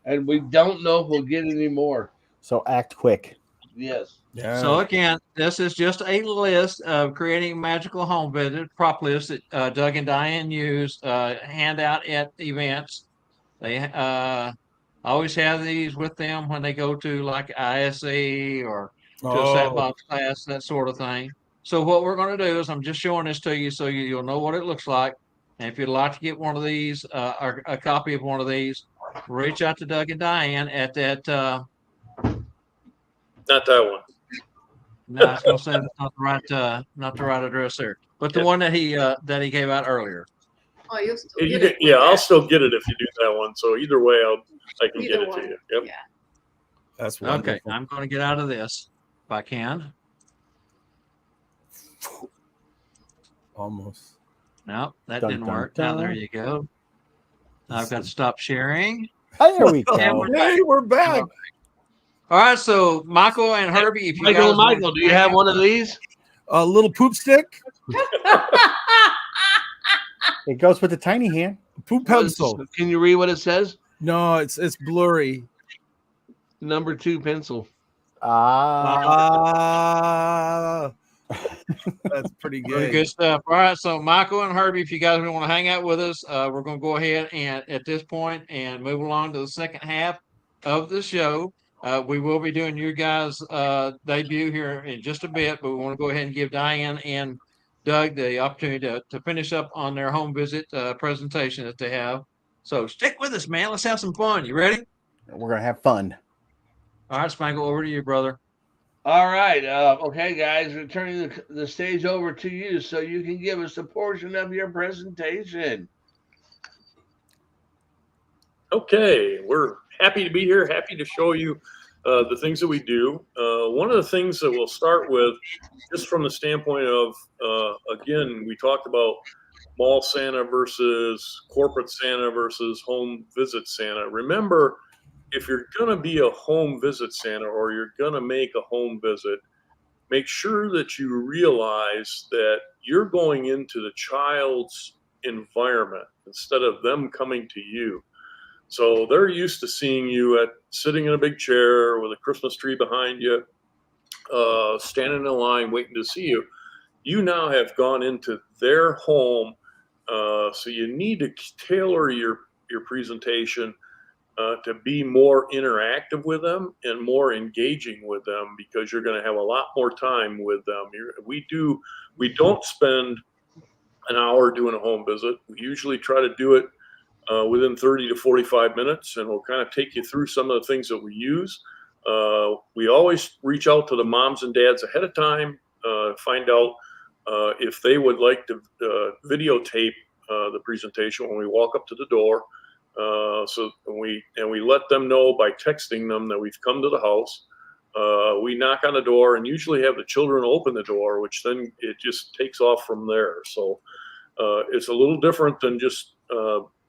and we don't know if we'll get any more. So act quick. Yes. Yeah. So again, this is just a list of creating magical home visit prop lists that Doug and Diane use, hand out at events. They always have these with them when they go to like ISE or to a sandbox class, that sort of thing. So what we're going to do is I'm just showing this to you so you'll know what it looks like. And if you'd like to get one of these, or a copy of one of these, reach out to Doug and Diane at that. Not that one. No, I was going to say that's not the right address there, but the one that he gave out earlier. Oh, you'll still You get get, it. yeah, I'll still get it if you do that one. So either way, I can get Either it one. to you. Yep. Yeah. That's wonderful. Okay, I'm going to get out of this if I can. Almost. No, that Dun, didn't dun, work. Now there dun. you go. I've got to stop sharing. Oh, there we Yeah, go. we're Hey, we're back. All right, so Michael and Herbie, if you Michael, guys want Michael, do you have one of these? A little poop stick, It goes with the tiny hand. poop pencil. Can you read what it says? No, it's blurry. Number 2 pencil. Ah. That's pretty Pretty good. good stuff. All right, so Michael and Herbie, if you guys want to hang out with us, we're going to go ahead and at this point and move along to the second half. of the show. We will be doing your guys' debut here in just a bit, but we want to go ahead and give Diane and Doug the opportunity to finish up on their home visit presentation that they have. So stick with us, man. Let's have some fun. You ready? We're gonna have fun. All right, Spangle, over to you, brother. All right. Okay, guys, we're turning the stage over to you so you can give us a portion of your presentation. Okay, we're happy to be here, happy to show you the things that we do. One of the things that we'll start with, just from the standpoint of, again, we talked about mall Santa versus corporate Santa versus home visit Santa. Remember, if you're going to be a home visit Santa or you're going to make a home visit, make sure that you realize that you're going into the child's environment instead of them coming to you. So they're used to seeing you sitting in a big chair with a Christmas tree behind you, standing in line waiting to see you. You now have gone into their home, so you need to tailor your presentation to be more interactive with them and more engaging with them, because you're going to have a lot more time with them. We don't spend an hour doing a home visit. We usually try to do it within 30 to 45 minutes, and we'll kind of take you through some of the things that we use. We always reach out to the moms and dads ahead of time, find out if they would like to videotape the presentation when we walk up to the door. So we let them know by texting them that we've come to the house. We knock on the door and usually have the children open the door, which then it just takes off from there. So it's a little different than just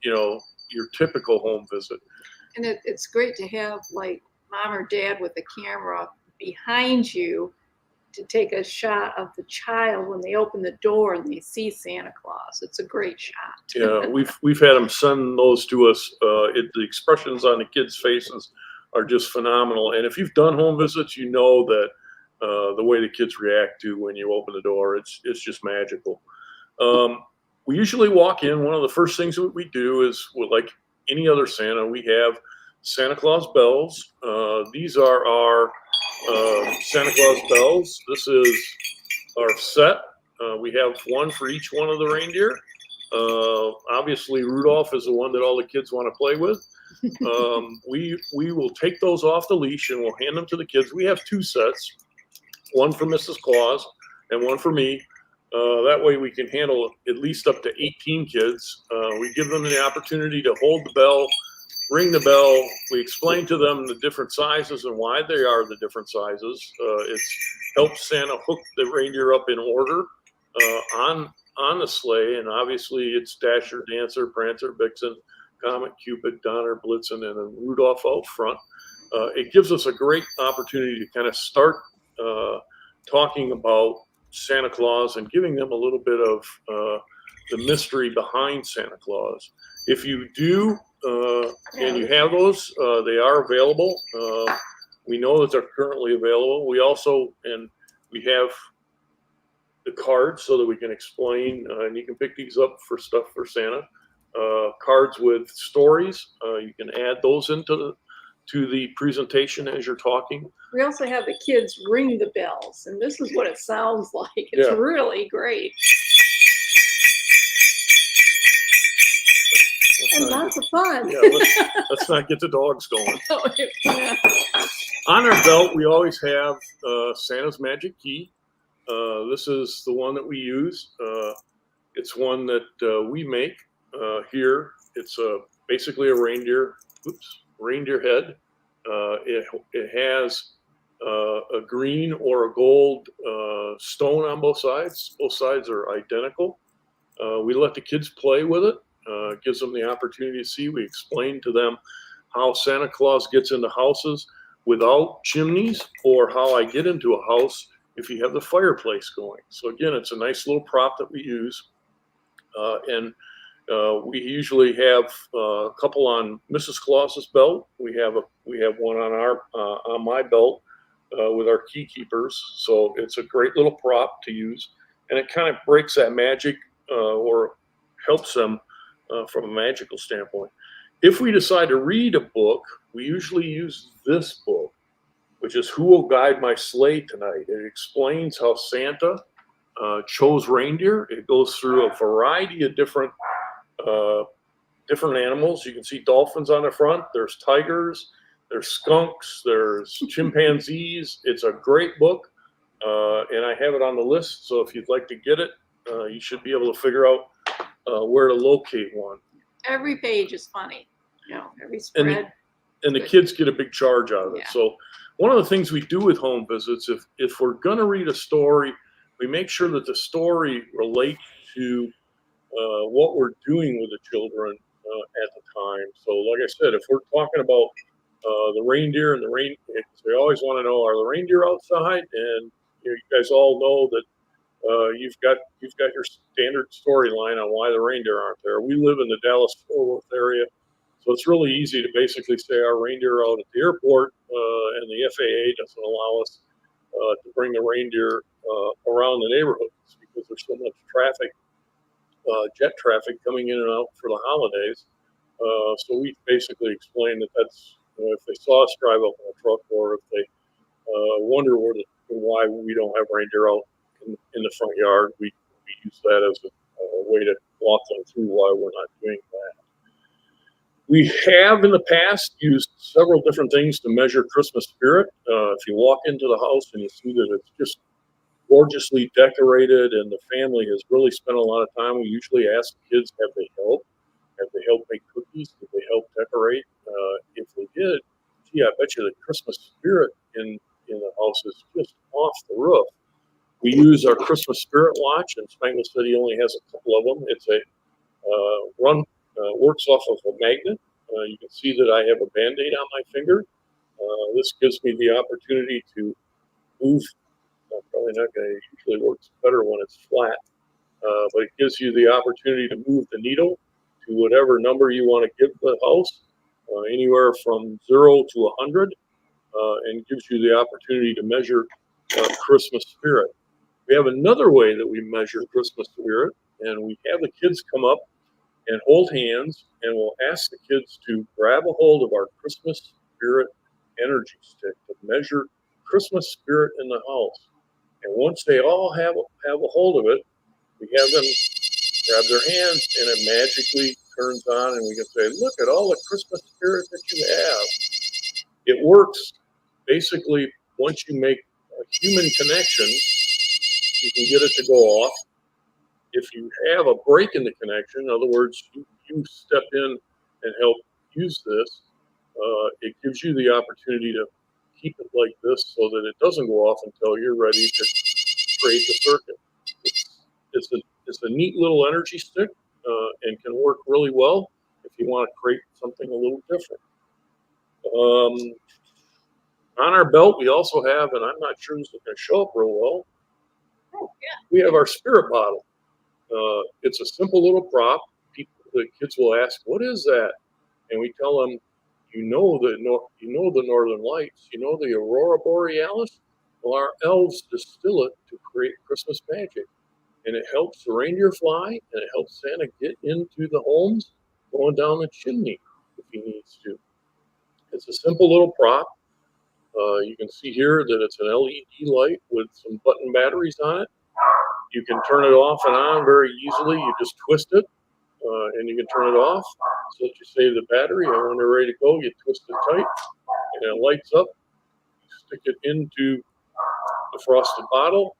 your typical home visit. And it's great to have like mom or dad with the camera behind you to take a shot of the child when they open the door and they see Santa Claus. It's a great shot. Yeah, we've had them send those to us. The expressions on the kids' faces are just phenomenal. And if you've done home visits, you know that the way the kids react to when you open the door, it's just magical. We usually walk in. One of the first things that we do is, like any other Santa, we have Santa Claus bells. These are our Santa Claus bells. This is our set. We have one for each one of the reindeer. Obviously, Rudolph is the one that all the kids want to play with. We will take those off the leash and we'll hand them to the kids. We have two sets, one for Mrs. Claus and one for me. That way we can handle at least up to 18 kids. We give them the opportunity to hold the bell, ring the bell. We explain to them the different sizes and why they are the different sizes. It helps Santa hook the reindeer up in order on the sleigh. And obviously it's Dasher, Dancer, Prancer, Vixen, Comet, Cupid, Donner, Blitzen, and then Rudolph out front. It gives us a great opportunity to kind of start talking about Santa Claus and giving them a little bit of the mystery behind Santa Claus. If you do and you have those, they are available. We know that they're currently available. We also, and we have the cards so that we can explain, and you can pick these up for stuff for Santa. Cards with stories. You can add those into the presentation as you're talking. We also have the kids ring the bells, and this is what it sounds like. It's really great. And lots of fun. Yeah, let's not get the dogs going. Yeah. On our belt, we always have Santa's Magic Key. This is the one that we use. It's one that we make here. It's basically a reindeer head. It has a green or a gold stone on both sides. Both sides are identical. We let the kids play with it. It gives them the opportunity to see. We explain to them how Santa Claus gets into houses without chimneys, or how I get into a house if you have the fireplace going. So again, it's a nice little prop that we use. And we usually have a couple on Mrs. Claus's belt. We have one on my belt with our key keepers. So it's a great little prop to use, and it kind of breaks that magic or helps them from a magical standpoint. If we decide to read a book, we usually use this book, which is Who Will Guide My Sleigh Tonight? It explains how Santa chose reindeer. It goes through a variety of different animals. You can see dolphins on the front. There's tigers. There's skunks. There's chimpanzees. It's a great book, and I have it on the list. So if you'd like to get it, you should be able to figure out where to locate one. Every page is funny, every spread. And the kids get a big charge out of it. Yeah. So one of the things we do with home visits, if we're going to read a story, we make sure that the story relates to what we're doing with the children at the time. So like I said, if we're talking about the reindeer and the we always want to know, are the reindeer outside? And you guys all know that you've got your standard storyline on why the reindeer aren't there. We live in the Dallas-Fort Worth area, so it's really easy to basically say our reindeer are out at the airport, and the FAA doesn't allow us to bring the reindeer around the neighborhoods because there's so much traffic, jet traffic coming in and out for the holidays. So we basically explain that that's, if they saw us drive up in a truck, or if they wonder why we don't have reindeer out in the front yard, we use that as a way to walk them through why we're not doing that. We have in the past used several different things to measure Christmas spirit. If you walk into the house and you see that it's just gorgeously decorated and the family has really spent a lot of time, we usually ask the kids, have they helped? Have they helped make cookies? Did they help decorate? If they did, gee, I bet you the Christmas spirit in the house is just off the roof. We use our Christmas Spirit Watch, and Spangle City only has a couple of them. It's a works off of a magnet. You can see that I have a Band-Aid on my finger. This gives me the opportunity to move. Probably not going to, usually works better when it's flat, but it gives you the opportunity to move the needle to whatever number you want to give the house, anywhere from 0 to 100, and gives you the opportunity to measure Christmas spirit. We have another way that we measure Christmas spirit, and we have the kids come up and hold hands, and we'll ask the kids to grab a hold of our Christmas spirit energy stick to measure Christmas spirit in the house. And once they all have a hold of it, we have them grab their hands, and it magically turns on, and we can say, look at all the Christmas spirit that you have. It works basically once you make a human connection, you can get it to go off. If you have a break in the connection, in other words, you step in and help use this, it gives you the opportunity to keep it like this so that it doesn't go off until you're ready to create the circuit. It's a neat little energy stick, and can work really well if you want to create something a little different. On our belt, we also have, and I'm not sure this is going to show up real well, we have our spirit bottle. It's a simple little prop. The kids will ask, what is that? And we tell them, you know the Northern Lights, you know the Aurora Borealis? Well, our elves distill it to create Christmas magic. And it helps the reindeer fly, and it helps Santa get into the homes going down the chimney if he needs to. It's a simple little prop. You can see here that it's an LED light with some button batteries on it. You can turn it off and on very easily. You just twist it, and you can turn it off so that you save the battery. And when they're ready to go, you twist it tight, and it lights up. You stick it into the frosted bottle,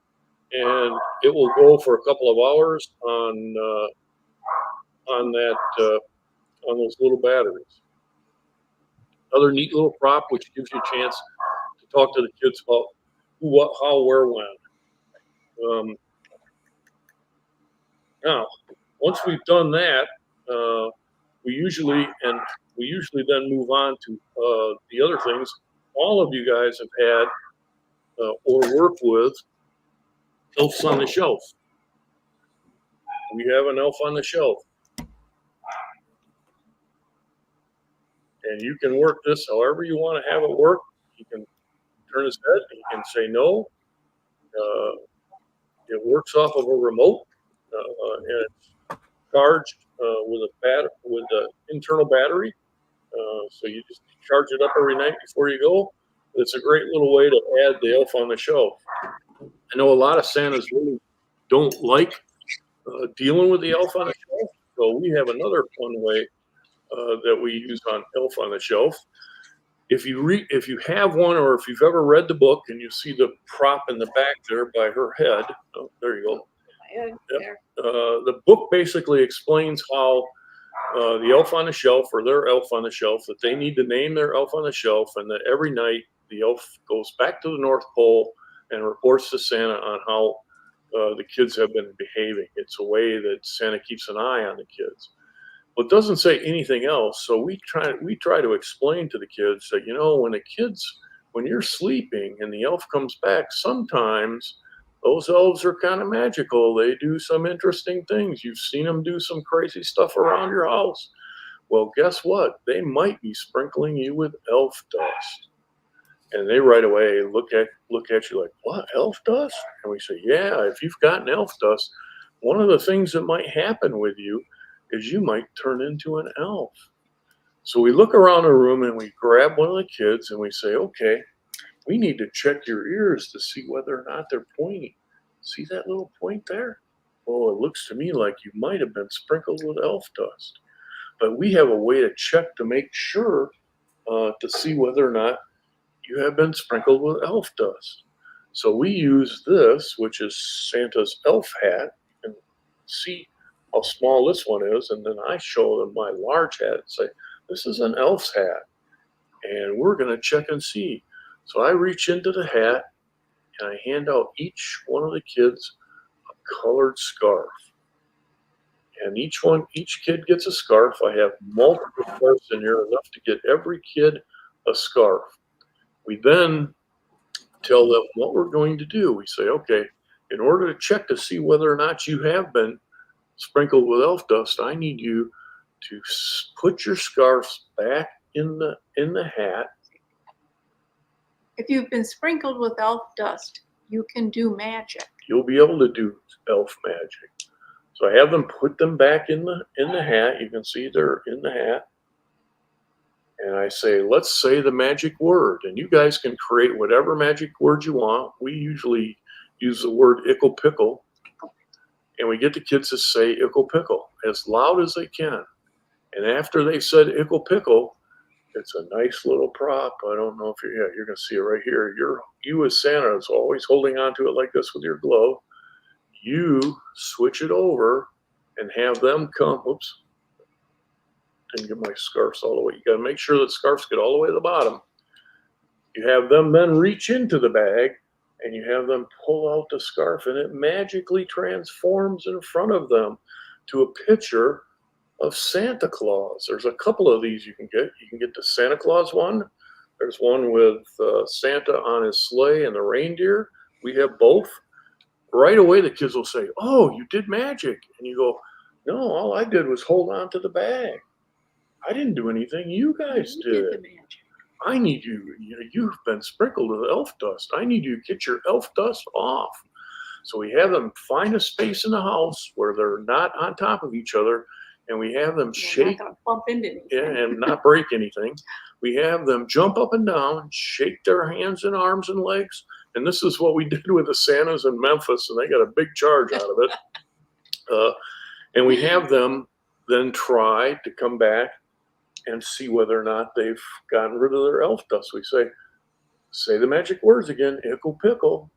and it will go for a couple of hours on those little batteries. Another neat little prop, which gives you a chance to talk to the kids about who, what, how, where, when. Now, once we've done that, we usually then move on to the other things. All of you guys have had or worked with elves on the shelf. We have an elf on the shelf. And you can work this however you want to have it work. You can turn his head, you can say no. It works off of a remote, and it's charged with an internal battery. So you just charge it up every night before you go. It's a great little way to add the elf on the shelf. I know a lot of Santas really don't like dealing with the elf on the shelf. So we have another fun way that we use on elf on the shelf. If you have one, or if you've ever read the book and you see the prop in the back there by her head, oh, there you go. Yep. The book basically explains how the elf on the shelf, or their elf on the shelf, that they need to name their elf on the shelf, and that every night the elf goes back to the North Pole and reports to Santa on how the kids have been behaving. It's a way that Santa keeps an eye on the kids. Well, it doesn't say anything else, so we try to explain to the kids that, when you're sleeping and the elf comes back, sometimes those elves are kind of magical. They do some interesting things. You've seen them do some crazy stuff around your house. Well, guess what? They might be sprinkling you with elf dust. And they right away look at you like, what, elf dust? And we say, yeah, if you've gotten elf dust, one of the things that might happen with you is you might turn into an elf. So we look around the room and we grab one of the kids and we say, okay, we need to check your ears to see whether or not they're pointing. See that little point there? Oh, it looks to me like you might have been sprinkled with elf dust. But we have a way to check to make sure to see whether or not you have been sprinkled with elf dust. So we use this, which is Santa's elf hat, and see how small this one is. And then I show them my large hat and say, this is an elf's hat. And we're going to check and see. So I reach into the hat and I hand out each one of the kids a colored scarf. And each kid gets a scarf. I have multiple scarves in here, enough to get every kid a scarf. We then tell them what we're going to do. We say, okay, in order to check to see whether or not you have been sprinkled with elf dust, I need you to put your scarves back in the hat. If you've been sprinkled with elf dust, you can do magic. You'll be able to do elf magic. So I have them put them back in the hat. You can see they're in the hat. And I say, let's say the magic word. And you guys can create whatever magic word you want. We usually use the word ickle pickle. And we get the kids to say ickle pickle as loud as they can. And after they said ickle pickle, it's a nice little prop. I don't know if you're going to see it right here. You as Santa is always holding on to it like this with your glove. You switch it over and have them come. Oops. Didn't get my scarves all the way. You got to make sure that scarves get all the way to the bottom. You have them then reach into the bag and you have them pull out the scarf, and it magically transforms in front of them to a picture of Santa Claus. There's a couple of these you can get. You can get the Santa Claus one. There's one with Santa on his sleigh and the reindeer. We have both. Right away, the kids will say, oh, you did magic. And you go, no, all I did was hold on to the bag. I didn't do anything. You guys did. The magic. I need you. You've been sprinkled with elf dust. I need you to get your elf dust off. So we have them find a space in the house where they're not on top of each other, and we have them shake. Not gonna bump into anything. Yeah, and not break anything. We have them jump up and down, shake their hands and arms and legs. And this is what we did with the Santas in Memphis, and they got a big charge out of it. And we have them then try to come back and see whether or not they've gotten rid of their elf dust. We say the magic words again, ickle pickle.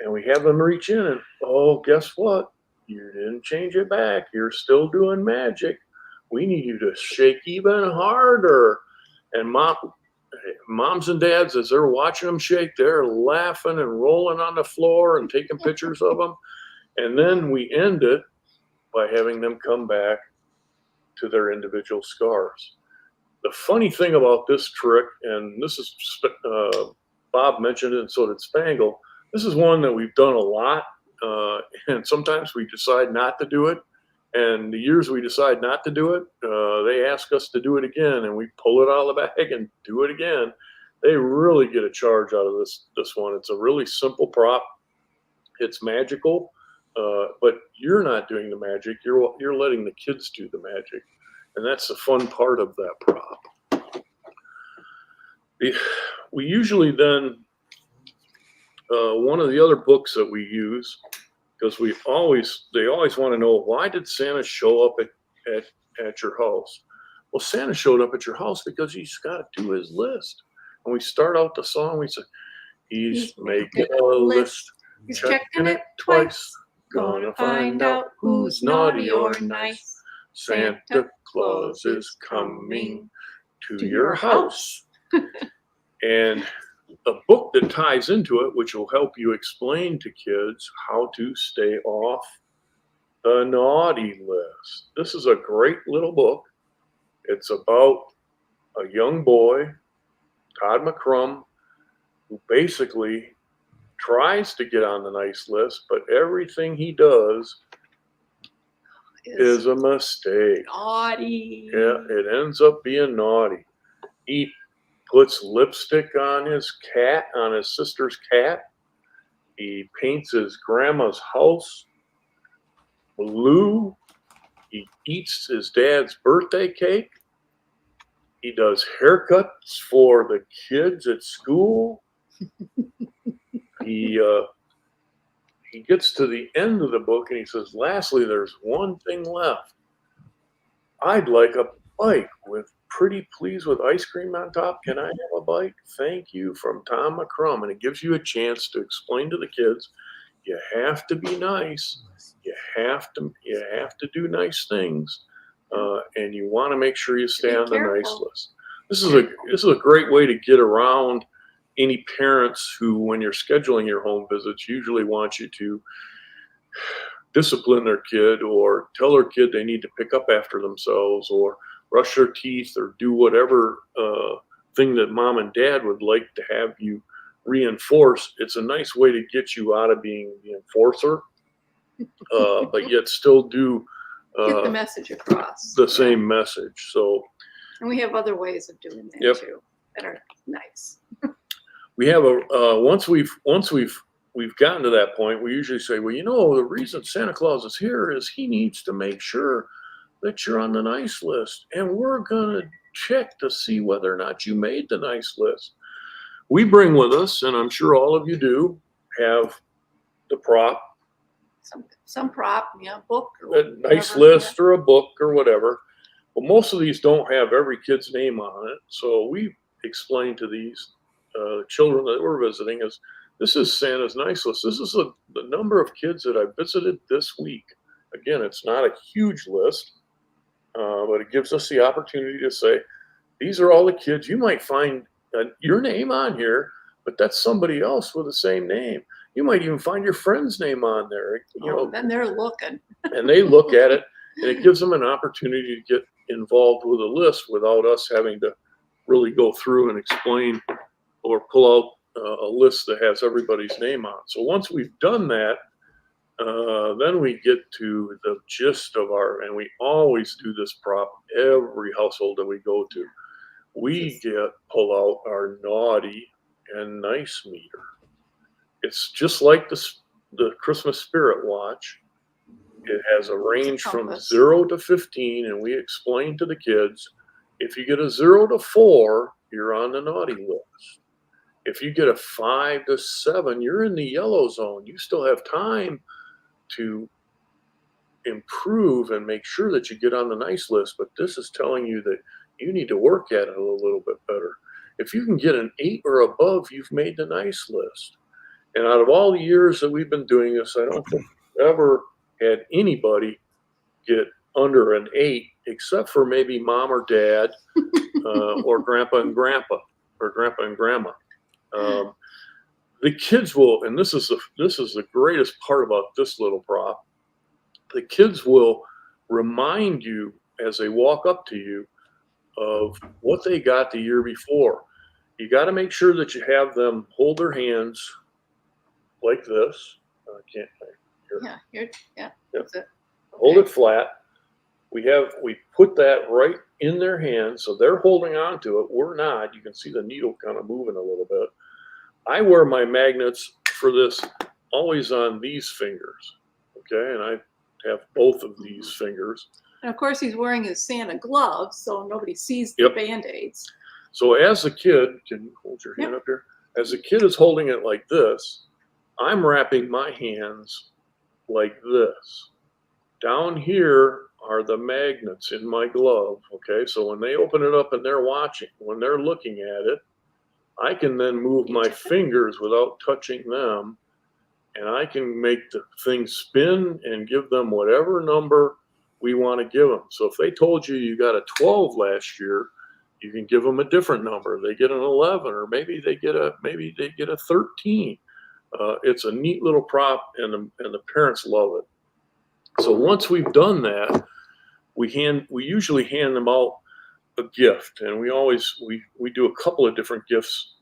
And we have them reach in and, oh, guess what? You didn't change it back. You're still doing magic. We need you to shake even harder. And moms and dads, as they're watching them shake, they're laughing and rolling on the floor and taking pictures of them. And then we end it by having them come back to their individual scarves. The funny thing about this trick, and this is Bob mentioned it, and so did Spangle, this is one that we've done a lot, and sometimes we decide not to do it. And the years we decide not to do it, they ask us to do it again, and we pull it out of the bag and do it again. They really get a charge out of this one. It's a really simple prop. It's magical, but you're not doing the magic. You're letting the kids do the magic, and that's the fun part of that prop. We usually then, one of the other books that we use, because they always want to know, why did Santa show up at your house? Well, Santa showed up at your house because he's got to do his list. And we start out the song, we say, he's making a list, He's checking it twice, gonna find out who's naughty or nice. Santa Claus is coming to your house. And a book that ties into it, which will help you explain to kids how to stay off the naughty list. This is a great little book. It's about a young boy, Todd McCrum, who basically tries to get on the nice list, but everything he does is a mistake. Naughty. Yeah, it ends up being naughty. He puts lipstick on his sister's cat. He paints his grandma's house blue. He eats his dad's birthday cake. He does haircuts for the kids at school. He gets to the end of the book and he says, lastly, there's one thing left. I'd like a bike with pretty please with ice cream on top. Can I have a bike? Thank you, from Tom McCrum. And it gives you a chance to explain to the kids, you have to be nice. You have to do nice things. And you want to make sure you stay on the nice list. This is a great way to get around any parents who, when you're scheduling your home visits, usually want you to discipline their kid or tell their kid they need to pick up after themselves or brush their teeth or do whatever thing that mom and dad would like to have you reinforce. It's a nice way to get you out of being the enforcer, but yet still do get the message across. The same message. So, and we have other ways of doing that too that are nice. We have once we've gotten to that point, we usually say, well, the reason Santa Claus is here is he needs to make sure that you're on the nice list, and we're gonna check to see whether or not you made the nice list. We bring with us, and I'm sure all of you do, have the prop. Some prop, book. Or a nice list or a book or whatever. Well, most of these don't have every kid's name on it. So we explain to these children that we're visiting is, this is Santa's nice list. This is the number of kids that I visited this week. Again, it's not a huge list, but it gives us the opportunity to say, these are all the kids. You might find your name on here, but that's somebody else with the same name. You might even find your friend's name on there. Then they're looking. And they look at it, and it gives them an opportunity to get involved with a list without us having to really go through and explain or pull out a list that has everybody's name on. So once we've done that, then we get to the gist of and we always do this prop every household that we go to. We pull out our naughty and nice meter. It's just like the Christmas Spirit Watch. It has a range from 0 to 15, and we explain to the kids, if you get a 0 to 4, you're on the naughty list. If you get a 5 to 7, you're in the yellow zone. You still have time to improve and make sure that you get on the nice list, but this is telling you that you need to work at it a little bit better. If you can get an 8 or above, you've made the nice list. And out of all the years that we've been doing this, I don't think we've ever had anybody get under an 8, except for maybe mom or dad, or grandpa and grandpa, or grandpa and grandma. The kids will, and this is the greatest part about this little prop. The kids will remind you as they walk up to you of what they got the year before. You got to make sure that you have them hold their hands like this. That's it. Hold it flat. We put that right in their hands, so they're holding on to it. We're not. You can see the needle kind of moving a little bit. I wear my magnets for this always on these fingers, okay? And I have both of these fingers. And of course, he's wearing his Santa gloves, so nobody sees the Band-Aids. So as a kid, can you hold your hand up here? As a kid is holding it like this, I'm wrapping my hands like this. Down here are the magnets in my glove, okay? So when they open it up and they're watching, when they're looking at it, I can then move my fingers without touching them, and I can make the thing spin and give them whatever number we want to give them. So if they told you you got a 12 last year, you can give them a different number. They get an 11, or maybe they get a 13. It's a neat little prop, and the parents love it. So once we've done that, we usually hand them out a gift, and we do a couple of different gifts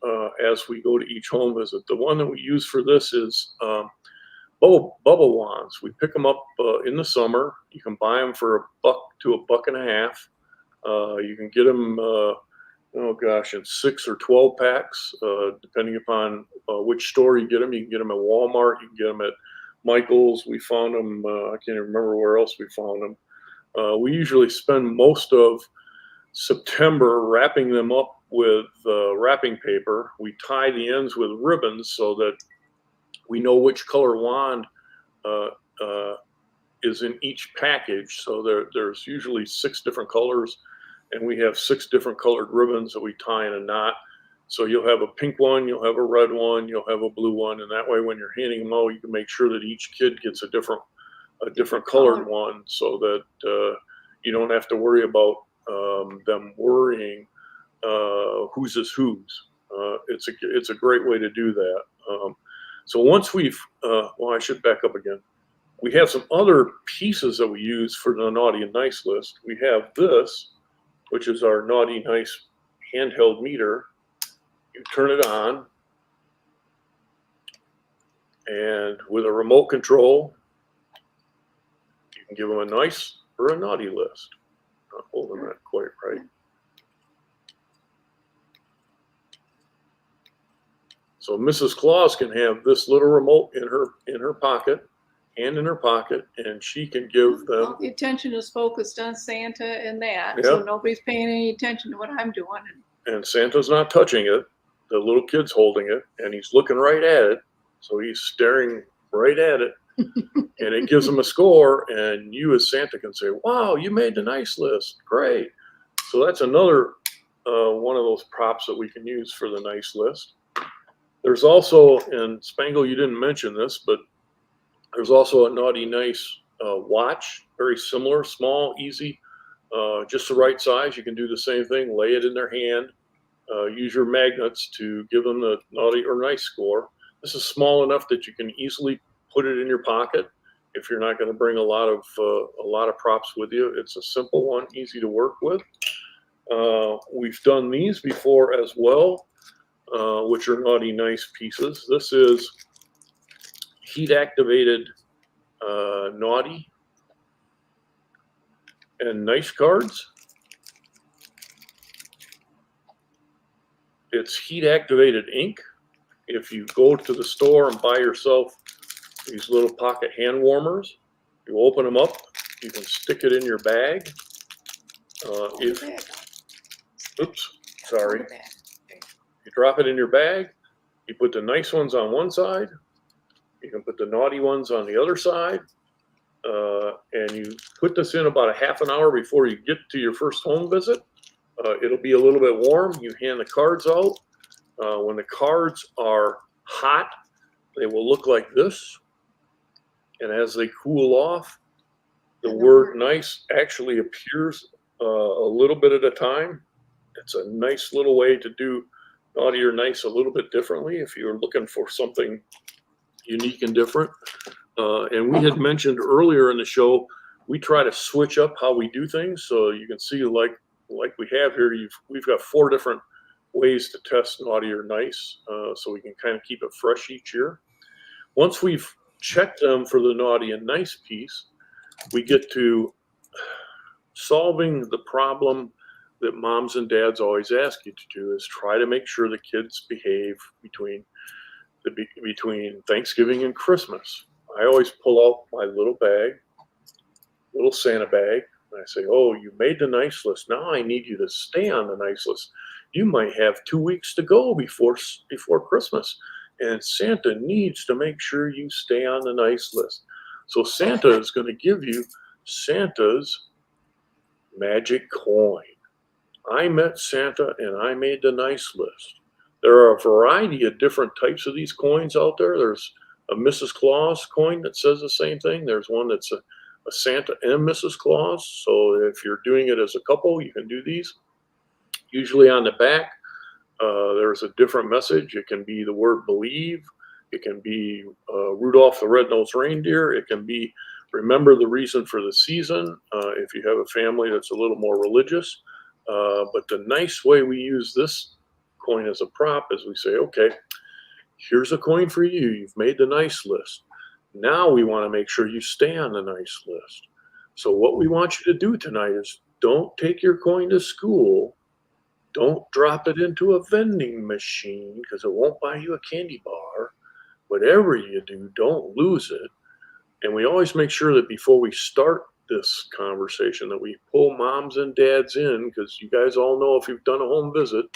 as we go to each home visit. The one that we use for this is bubble wands. We pick them up in the summer. You can buy them for $1 to $1.50. You can get them, in 6 or 12 packs, depending upon which store you get them. You can get them at Walmart. You can get them at Michael's. We found them. I can't even remember where else we found them. We usually spend most of September wrapping them up with wrapping paper. We tie the ends with ribbons so that we know which color wand is in each package. So there's usually 6 different colors, and we have 6 different colored ribbons that we tie in a knot. So you'll have a pink one, you'll have a red one, you'll have a blue one, and that way when you're handing them out, you can make sure that each kid gets a different colored one, so that you don't have to worry about them worrying whose is whose. It's a great way to do that. So once we've, I should back up again. We have some other pieces that we use for the naughty and nice list. We have this, which is our naughty nice handheld meter. You turn it on, and with a remote control, you can give them a nice or a naughty list. Not holding that quite right. So Mrs. Claus can have this little remote in her pocket, hand in her pocket, and she can give them. All the attention is focused on Santa and that, so nobody's paying any attention to what I'm doing. And Santa's not touching it. The little kid's holding it, and he's looking right at it. So he's staring right at it, and it gives him a score. And you, as Santa, can say, "Wow, you made the nice list. Great." So that's another one of those props that we can use for the nice list. There's also, and Spangle, you didn't mention this, but there's also a naughty nice watch, very similar, small, easy, just the right size. You can do the same thing, lay it in their hand, use your magnets to give them the naughty or nice score. This is small enough that you can easily put it in your pocket if you're not going to bring a lot of props with you. It's a simple one, easy to work with. We've done these before as well, which are naughty nice pieces. This is heat activated naughty and nice cards. It's heat activated ink. If you go to the store and buy yourself these little pocket hand warmers, you open them up, you can stick it in your bag. You drop it in your bag, you put the nice ones on one side, you can put the naughty ones on the other side, and you put this in about a half an hour before you get to your first home visit. It'll be a little bit warm. You hand the cards out. When the cards are hot, they will look like this. And as they cool off, the word nice actually appears a little bit at a time. It's a nice little way to do naughty or nice a little bit differently if you're looking for something unique and different. And we had mentioned earlier in the show, we try to switch up how we do things. So you can see, like we have here, we've got 4 different ways to test naughty or nice, so we can kind of keep it fresh each year. Once we've checked them for the naughty and nice piece, we get to solving the problem that moms and dads always ask you to do, is try to make sure the kids behave between Thanksgiving and Christmas. I always pull out my little bag, little Santa bag, and I say, "Oh, you made the nice list. Now I need you to stay on the nice list. you might have 2 weeks to go before Christmas, and Santa needs to make sure you stay on the nice list. So Santa is going to give you Santa's magic coin. I met Santa and I made the nice list. There are a variety of different types of these coins out there. There's a Mrs. Claus coin that says the same thing. There's one that's a Santa and Mrs. Claus. So if you're doing it as a couple, you can do these. Usually on the back, there's a different message. It can be the word believe. It can be Rudolph the Red-Nosed Reindeer. It can be remember the reason for the season if you have a family that's a little more religious. But the nice way we use this coin as a prop is we say, okay, here's a coin for you. You've made the nice list. Now we want to make sure you stay on the nice list. So what we want you to do tonight is don't take your coin to school. Don't drop it into a vending machine because it won't buy you a candy bar. Whatever you do, don't lose it. And we always make sure that before we start this conversation that we pull moms and dads in, because you guys all know if you've done a home visit,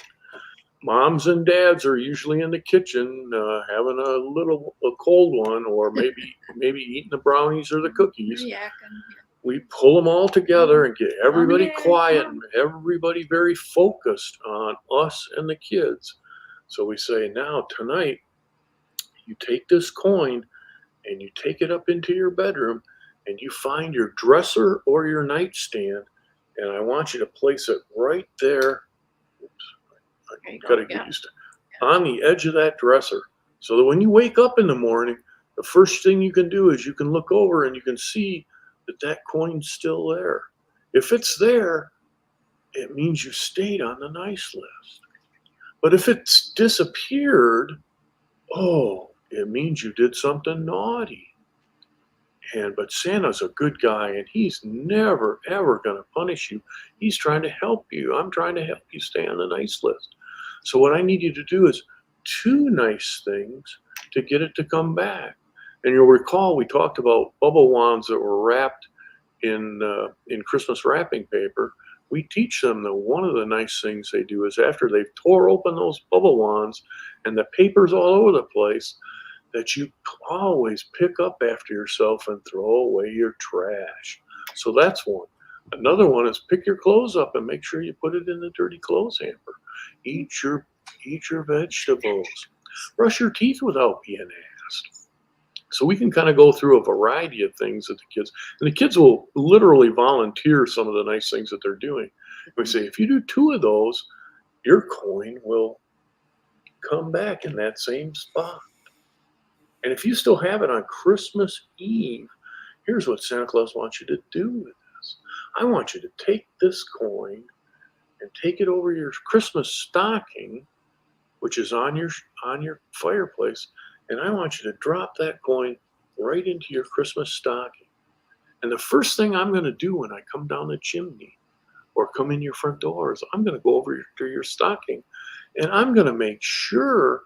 moms and dads are usually in the kitchen having a cold one, or maybe eating the brownies or the cookies. We pull them all together and get everybody quiet and everybody very focused on us and the kids. So we say, now tonight, you take this coin and you take it up into your bedroom and you find your dresser or your nightstand, and I want you to place it right there. Oops, I gotta get used to on the edge of that dresser, so that when you wake up in the morning, the first thing you can do is you can look over and you can see that coin's still there. If it's there, it means you stayed on the nice list. But if it's disappeared, it means you did something naughty. But Santa's a good guy, and he's never, ever going to punish you. He's trying to help you. I'm trying to help you stay on the nice list. So what I need you to do is 2 nice things to get it to come back. And you'll recall we talked about bubble wands that were wrapped in Christmas wrapping paper. We teach them that one of the nice things they do is after they've tore open those bubble wands and the paper's all over the place, that you always pick up after yourself and throw away your trash. So that's one. Another one is pick your clothes up and make sure you put it in the dirty clothes hamper. Eat your vegetables. Brush your teeth without being asked. So we can kind of go through a variety of things that the kids will literally volunteer some of the nice things that they're doing. We say, if you do 2 of those, your coin will come back in that same spot. And if you still have it on Christmas Eve, here's what Santa Claus wants you to do with this. I want you to take this coin and take it over your Christmas stocking, which is on your fireplace, and I want you to drop that coin right into your Christmas stocking. And the first thing I'm going to do when I come down the chimney or come in your front door is I'm going to go over to your stocking, and I'm going to make sure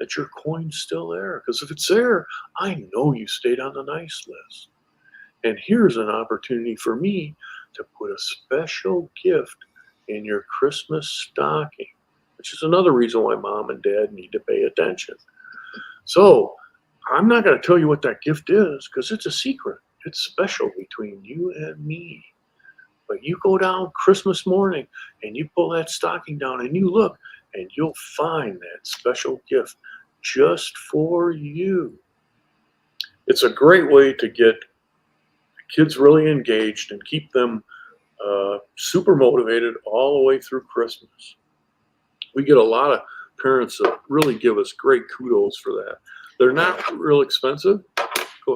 that your coin's still there. Because if it's there, I know you stayed on the nice list. And here's an opportunity for me to put a special gift in your Christmas stocking, which is another reason why mom and dad need to pay attention. So I'm not going to tell you what that gift is because it's a secret. It's special between you and me. But you go down Christmas morning and you pull that stocking down and you look, and you'll find that special gift just for you. It's a great way to get kids really engaged and keep them super motivated all the way through Christmas. We get a lot of parents that really give us great kudos for that. They're not real expensive. Go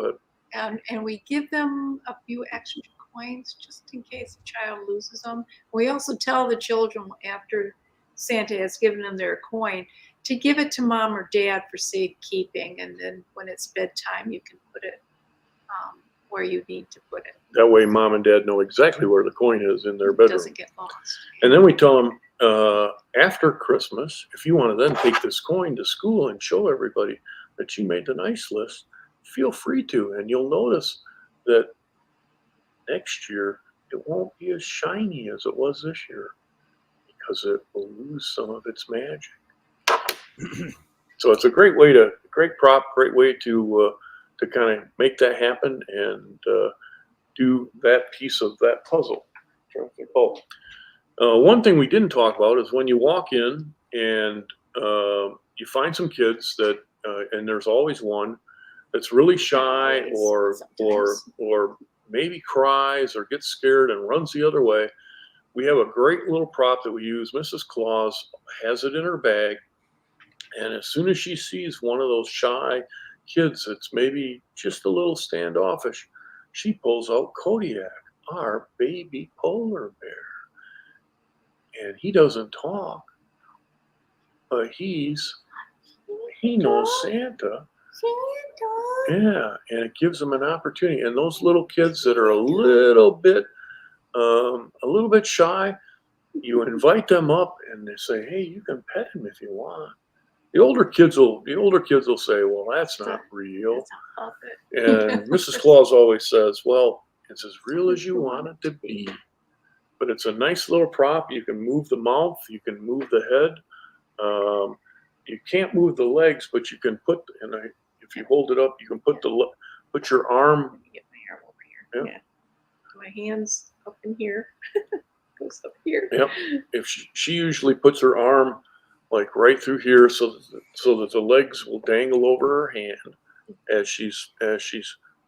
ahead. And we give them a few extra coins just in case a child loses them. We also tell the children after Santa has given them their coin to give it to mom or dad for safekeeping, and then when it's bedtime you can put it where you need to put it. That way mom and dad know exactly where the coin is in their bedroom. It doesn't get lost. And then we tell them after Christmas, if you want to then take this coin to school and show everybody that you made the nice list, feel free to. And you'll notice that next year it won't be as shiny as it was this year, because it will lose some of its magic. So it's a great prop, great way to kind of make that happen and do that piece of that puzzle. One thing we didn't talk about is when you walk in and you find some kids that, and there's always one that's really shy or maybe cries or gets scared and runs the other way. We have a great little prop that we use. Mrs. Claus has it in her bag, and as soon as she sees one of those shy kids that's maybe just a little standoffish, she pulls out Kodiak, our baby polar bear. And he doesn't talk, but he knows Santa. Yeah, and it gives them an opportunity. And those little kids that are a little bit shy, you invite them up and they say, "Hey, you can pet him if you want." The older kids will say, "Well, that's not real." And Mrs. Claus always says, "Well, it's as real as you want it to be." But it's a nice little prop. You can move the mouth, you can move the head. You can't move the legs, but you can put, and if you hold it up, you can put your arm. Let me get my arm over here. Yeah. My hands up in here. Goes up here. Yep. If she usually puts her arm like right through here, so that the legs will dangle over her hand as she's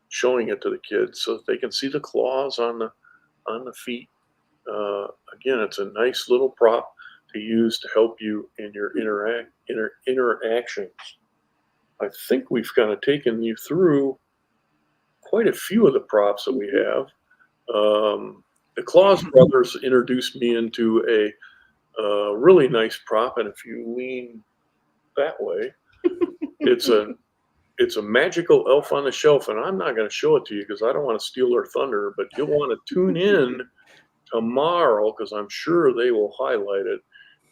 showing it to the kids, so that they can see the claws on the feet. Again, it's a nice little prop to use to help you in your interactions. I think we've kind of taken you through quite a few of the props that we have. The Claus brothers introduced me into a really nice prop, and if you lean that way, it's a magical elf on the shelf, and I'm not going to show it to you because I don't want to steal their thunder, but you'll want to tune in tomorrow because I'm sure they will highlight it.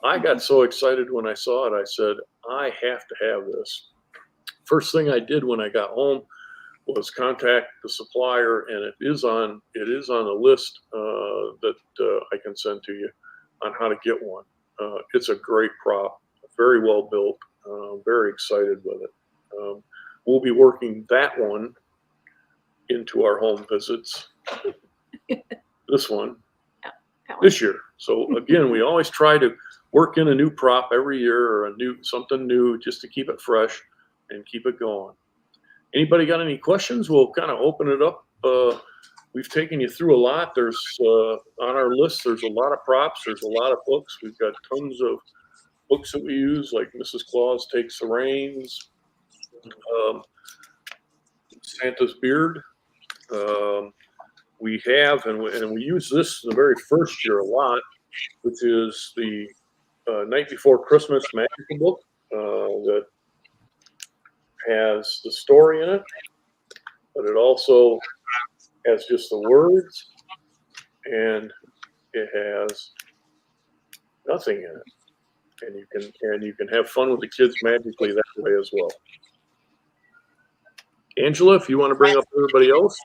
I got so excited when I saw it. I said, I have to have this. First thing I did when I got home was contact the supplier, and it is on a list that I can send to you on how to get one. It's a great prop, very well built, very excited with it. We'll be working that one into our home visits. This one. This year. So again, we always try to work in a new prop every year, or something new, just to keep it fresh and keep it going. Anybody got any questions? We'll kind of open it up. We've taken you through a lot. There's on our list, there's a lot of props. There's a lot of books. We've got tons of books that we use, like Mrs. Claus Takes the Reins, Santa's Beard. We have, and we use this the very first year a lot, which is the Night Before Christmas magical book that has the story in it, but it also has just the words, and it has nothing in it, and you can have fun with the kids magically that way as well. Angela, if you want to bring up everybody else.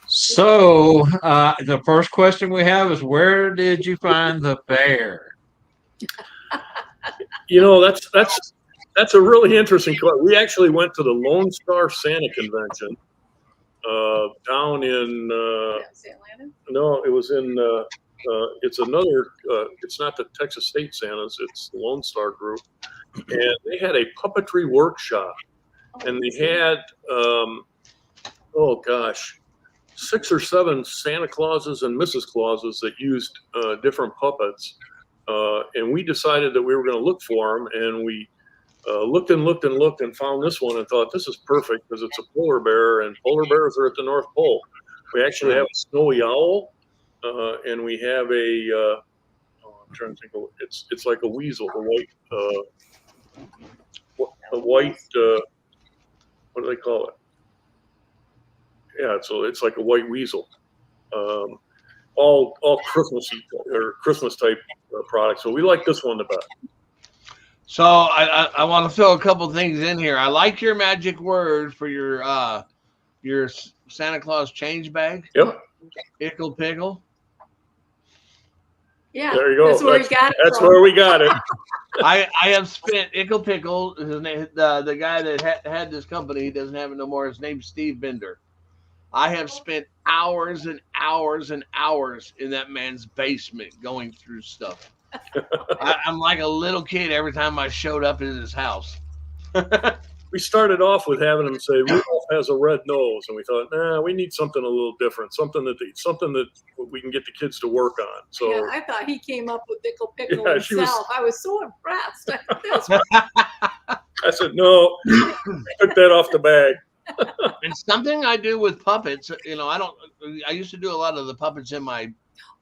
So the first question we have is, where did you find the bear? You know, that's a really interesting question. We actually went to the Lone Star Santa convention down in no, it was in it's another it's not the Texas State Santas, it's the Lone Star group, and they had a puppetry workshop, and they had 6 or 7 Santa Clauses and Mrs. Clauses that used different puppets. And we decided that we were going to look for them, and we looked and found this one and thought, this is perfect because it's a polar bear, and polar bears are at the North Pole. We actually have a snowy owl, and we have I'm trying to think of it's like a weasel, a white what do they call it? Yeah, so it's like a white weasel. All Christmassy or Christmas type products. So we like this one the best. So I want to throw a couple things in here. I like your magic word for your Santa Claus change bag. Yep. Ickle Pickle. Yeah, There you go. that's where he got it That's from. where we got it. I have spent Ickle Pickle. His name, the guy that had this company, he doesn't have it no more. His name's Steve Bender. I have spent hours and hours and hours in that man's basement going through stuff. I'm like a little kid every time I showed up in his house. We started off with having him say Rudolph has a red nose, and we thought, nah, we need something a little different, something that we can get the kids to work on. So Yeah, I thought he came up with Ickle Pickle Yeah, she was- himself. I was so impressed. I thought that was I said, no, took that off the bag. And something I do with puppets, I used to do a lot of the puppets in my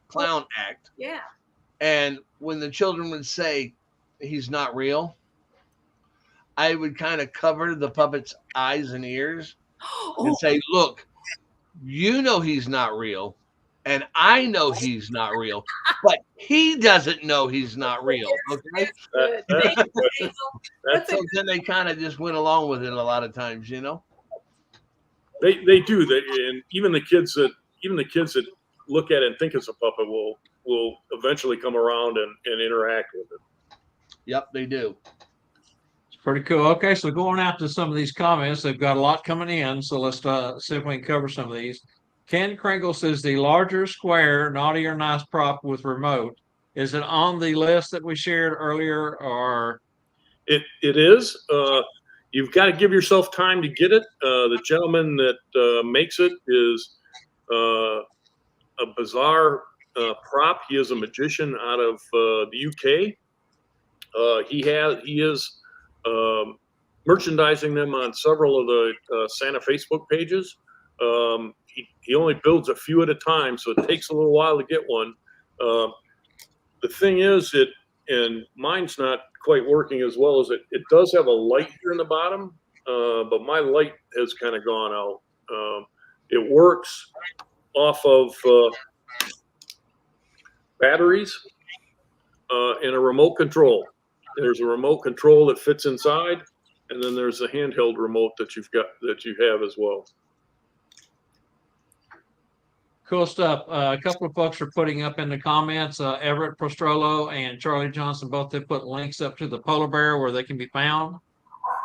clown act. yeah. And when the children would say he's not real, I would kind of cover the puppet's eyes and ears and say, look, you know he's not real. And I know he's not real, but he doesn't know he's not real. Okay. Good. That's- Thank you, Hazel. That's So then they kind of just went along with it a lot of times, you know? They do. And even the kids that look at it and think it's a puppet will eventually come around and interact with it. Yep, they do. It's pretty cool. Okay, so going out to some of these comments, they've got a lot coming in. So let's see if we can cover some of these. Ken Kringle says the larger square, naughty or nice prop with remote. Is it on the list that we shared earlier, or It is. You've got to give yourself time to get it. The gentleman that makes it is a bizarre prop. He is a magician out of the UK. He is merchandising them on several of the Santa Facebook pages. He only builds a few at a time, so it takes a little while to get one. The thing is, and mine's not quite working as well as it does have a light here in the bottom, but my light has kind of gone out. It works off of batteries and a remote control. There's a remote control that fits inside, and then there's a handheld remote that you have as well. cool stuff? A couple of folks are putting up in the comments. Everett Prostrollo and Charlie Johnson both have put links up to the polar bear where they can be found.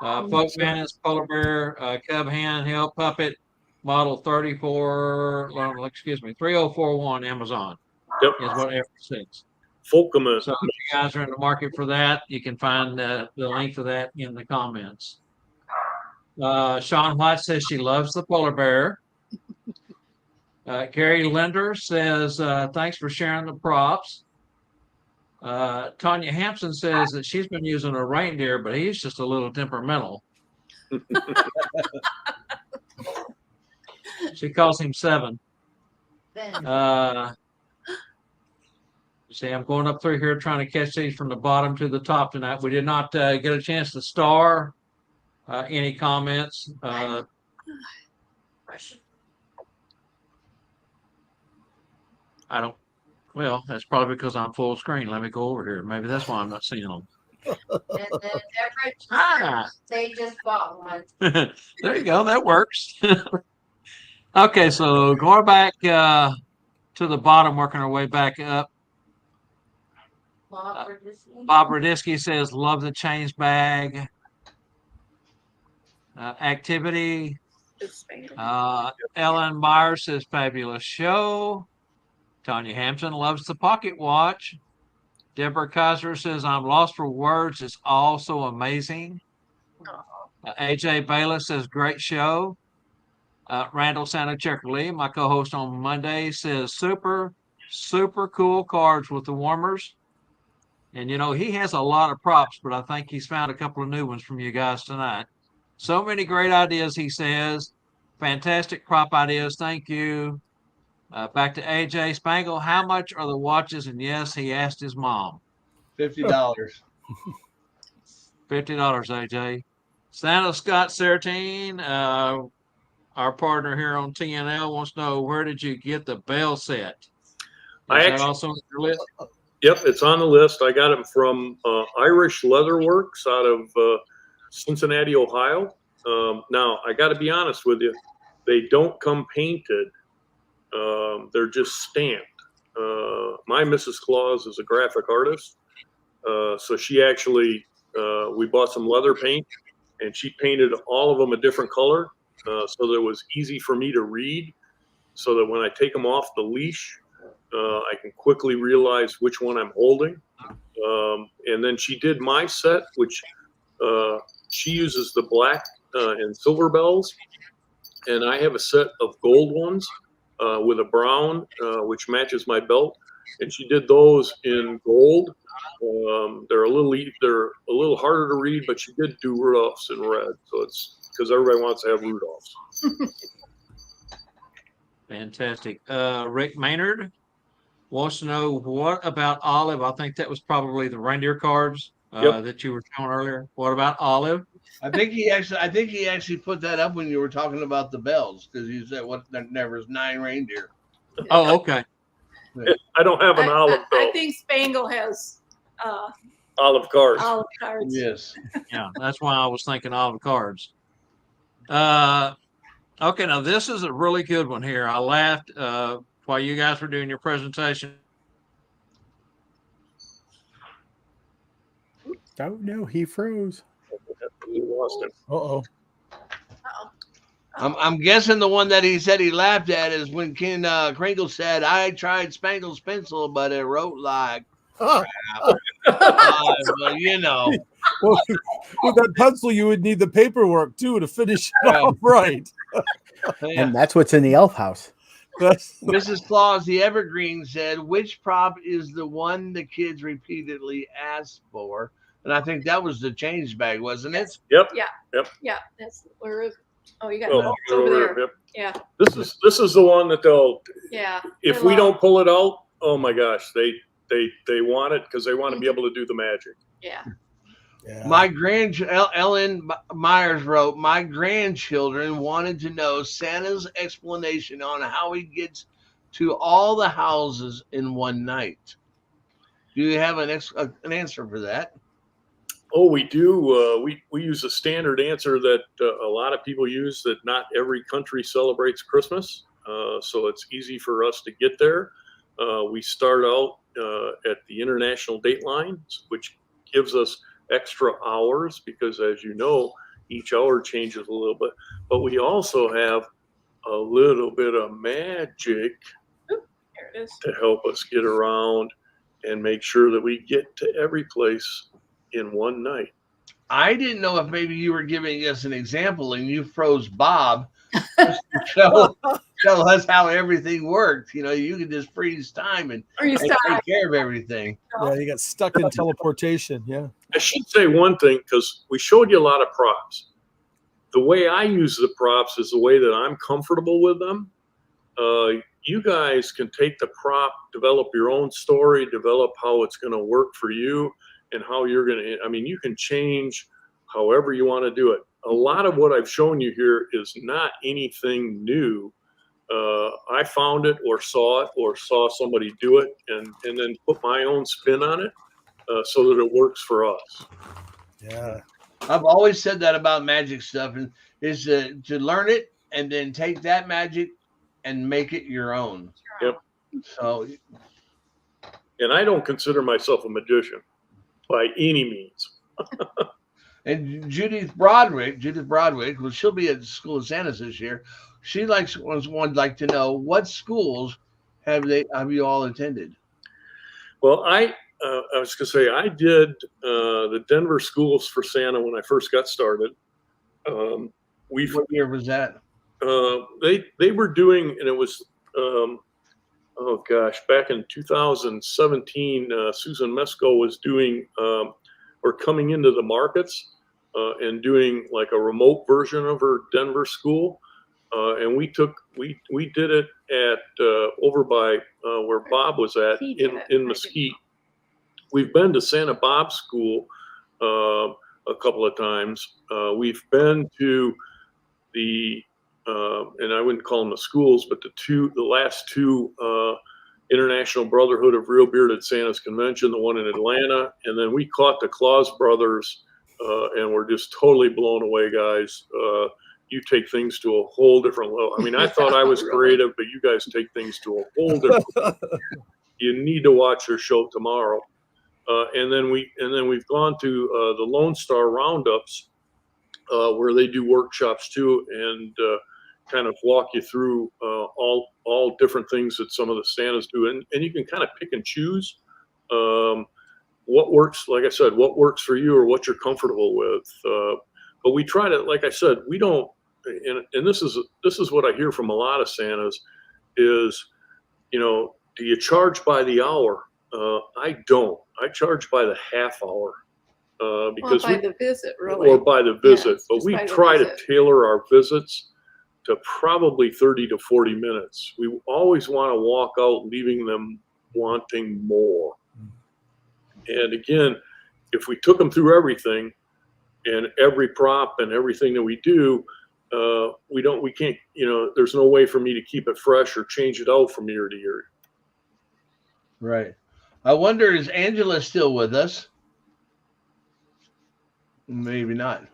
Folk Manus, polar bear, cub handheld puppet, model 3041 Amazon. Yep. Is what Everett says. Folkman. So if you guys are in the market for that, you can find the link to that in the comments. Sean White says she loves the polar bear. Gary Linder says, thanks for sharing the props. Tanya Hampson says that she's been using a reindeer, but he's just a little temperamental. She calls him 7. See, I'm going up through here trying to catch these from the bottom to the top tonight. We did not get a chance to star any comments. Well, that's probably because I'm full screen. Let me go over here. Maybe that's why I'm not seeing them. And then Everett, Ah. they just bought one. There you go. That works. Okay, so going back to the bottom, working our way back up. Bob Radisky says, love the change bag. Activity. Ellen Meyer says, fabulous show. Tanya Hampson loves the pocket watch. Deborah Kaiser says, I'm lost for words. It's all so amazing. AJ Bayless says, great show. Randall Santa Checker Lee, my co-host on Monday, says, super cool cards with the warmers. And, you know, he has a lot of props, but I think he's found a couple of new ones from you guys tonight. So many great ideas, he says. Fantastic prop ideas. Thank you. Back to AJ Spangle. How much are the watches? And yes, he asked his mom. $50. $50, AJ. Santa Scott Sertine, our partner here on TNL, wants to know, where did you get the bell set? Is that also on your list? Yep, it's on the list. I got it from Irish Leatherworks out of Cincinnati, Ohio. Now, I got to be honest with you. They don't come painted. They're just stamped. My Mrs. Claus is a graphic artist. So she actually, we bought some leather paint and she painted all of them a different color. So that it was easy for me to read, so that when I take them off the leash, I can quickly realize which one I'm holding. And then she did my set, which she uses the black and silver bells. And I have a set of gold ones with a brown, which matches my belt. And she did those in gold. They're a little harder to read, but she did do Rudolph's in red. So it's because everybody wants to have Rudolph's. Fantastic. Rick Maynard wants to know, what about Olive? I think that was probably the reindeer cards that you were showing earlier. What about Olive? I think he actually put that up when you were talking about the bells, because you said there was 9 reindeer. Oh, okay. I don't have an olive I belt. think Spangle has Olive cards. olive cards. Yes. Yeah, that's why I was thinking Olive cards. Okay, now this is a really good one here. I laughed while you guys were doing your presentation. Oh no, he froze. We lost him. Uh-oh. I'm guessing the one that he said he laughed at is when Ken Kringle said, "I tried Spangle's pencil, but it wrote like crap." Well, you know. Well, with that pencil, you would need the paperwork too to finish it off right. Yeah. And that's what's in the elf house. Mrs. Claus, the Evergreen, said, "Which prop is the one the kids repeatedly asked for?" And I think that was the change bag, wasn't it? Yep. Yeah, that's where is it? Oh, you got Oh, it it's over there. Yep. Yeah, This is the one that they'll. yeah. If they we love- don't pull it out, oh my gosh, they want it because they want to be able to do the magic. Yeah. Yeah. My Ellen Myers wrote, "My grandchildren wanted to know Santa's explanation on how he gets to all the houses in one night." Do you have an answer for that? Oh, we do. We use a standard answer that a lot of people use, that not every country celebrates Christmas. So it's easy for us to get there. We start out at the international date line, which gives us extra hours because, as you know, each hour changes a little bit. But we also have a little bit of magic There it is. to help us get around and make sure that we get to every place in one night. I didn't know if maybe you were giving us an example and you froze Bob just to show us how everything worked. You know, you can just freeze time and Or you take stop. care of everything. Yeah, you got stuck in teleportation. Yeah. I should say one thing, because we showed you a lot of props. The way I use the props is the way that I'm comfortable with them. You guys can take the prop, develop your own story, develop how it's going to work for you and how you're going to, I mean, you can change however you want to do it. A lot of what I've shown you here is not anything new. I found it or saw somebody do it and then put my own spin on it so that it works for us. Yeah. I've always said that about magic stuff, and is to learn it and then take that magic and make it your own. Yep. So, And I don't consider myself a magician by any means. and Judith Broderick, well, she'll be at the School of Santas this year. She would like to know, what schools have you all attended? Well, I was going to say, I did the Denver Schools for Santa when I first got started. What year was that? They were doing, and it was, oh gosh, back in 2017, Susan Mesko was doing, or coming into the markets and doing like a remote version of her Denver school. And we did it at over by where Bob was at in Mesquite. We've been to Santa Bob's school a couple of times. We've been to the and I wouldn't call them the schools, but the last two International Brotherhood of Real Bearded Santas convention, the one in Atlanta, and then we caught the Claus brothers, and we're just totally blown away, guys. you take things to a whole different level. I mean, I thought I was creative, but you guys take things to a whole different level. You need to watch your show tomorrow. And then we've gone to the Lone Star Roundups, where they do workshops too, and kind of walk you through all different things that some of the Santas do, and you can kind of pick and choose what works. Like I said, what works for you or what you're comfortable with. But we try to, like I said, we don't. And this is what I hear from a lot of Santas is, do you charge by the hour? I don't. I charge by the half hour. Because by the visit, really. Or by the visit. Yeah, but we by the try visit. to tailor our visits to probably 30 to 40 minutes. We always want to walk out leaving them wanting more. And again, if we took them through everything and every prop and everything that we do, we can't, there's no way for me to keep it fresh or change it out from year to year. Right. I wonder, is Angela still with us? Maybe not.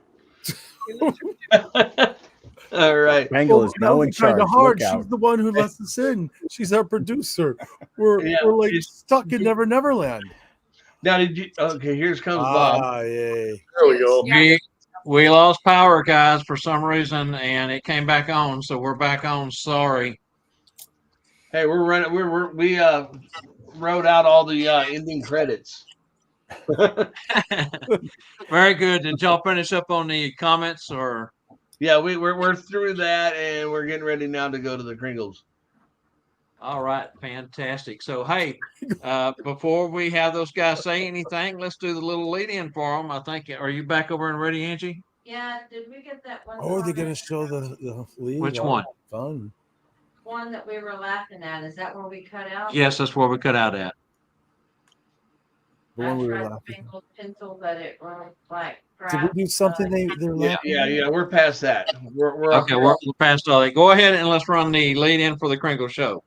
All right. Spangle is now in charge. Kind of hard. Look out. She's the one who lets us in. She's our producer. We're like stuck in Neverland. Now, okay, here comes Bob. Yay. There we go. We lost power, guys, for some reason, and it came back on, so we're back on. Sorry. Hey, we're running. We wrote out all the ending credits. Very good. Did y'all finish up on the comments or? Yeah, we're through that, and we're getting ready now to go to the Kringles. All right, fantastic. So, hey, before we have those guys say anything, let's do the little lead-in for them. I think. Are you back over and ready, Angie? Yeah, did we get that one? Oh, are they going to show the lead? Which one? Fun. One that we were laughing at. Is that where we cut out? Yes, that's where we cut out at. The one we were I tried laughing. Spangled pencil, but it won't like. Did we do something they're laughing? Yeah. We're past that. We're Okay, we're past all that. Go ahead and let's run the lead-in for the Kringle Show.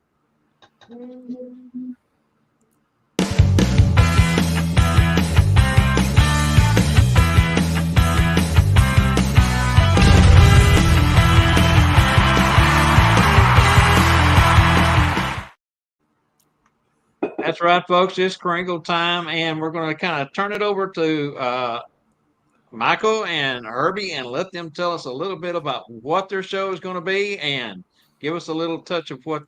That's right, folks. It's Kringle time, and we're going to kind of turn it over to Michael and Herbie and let them tell us a little bit about what their show is going to be and give us a little touch of what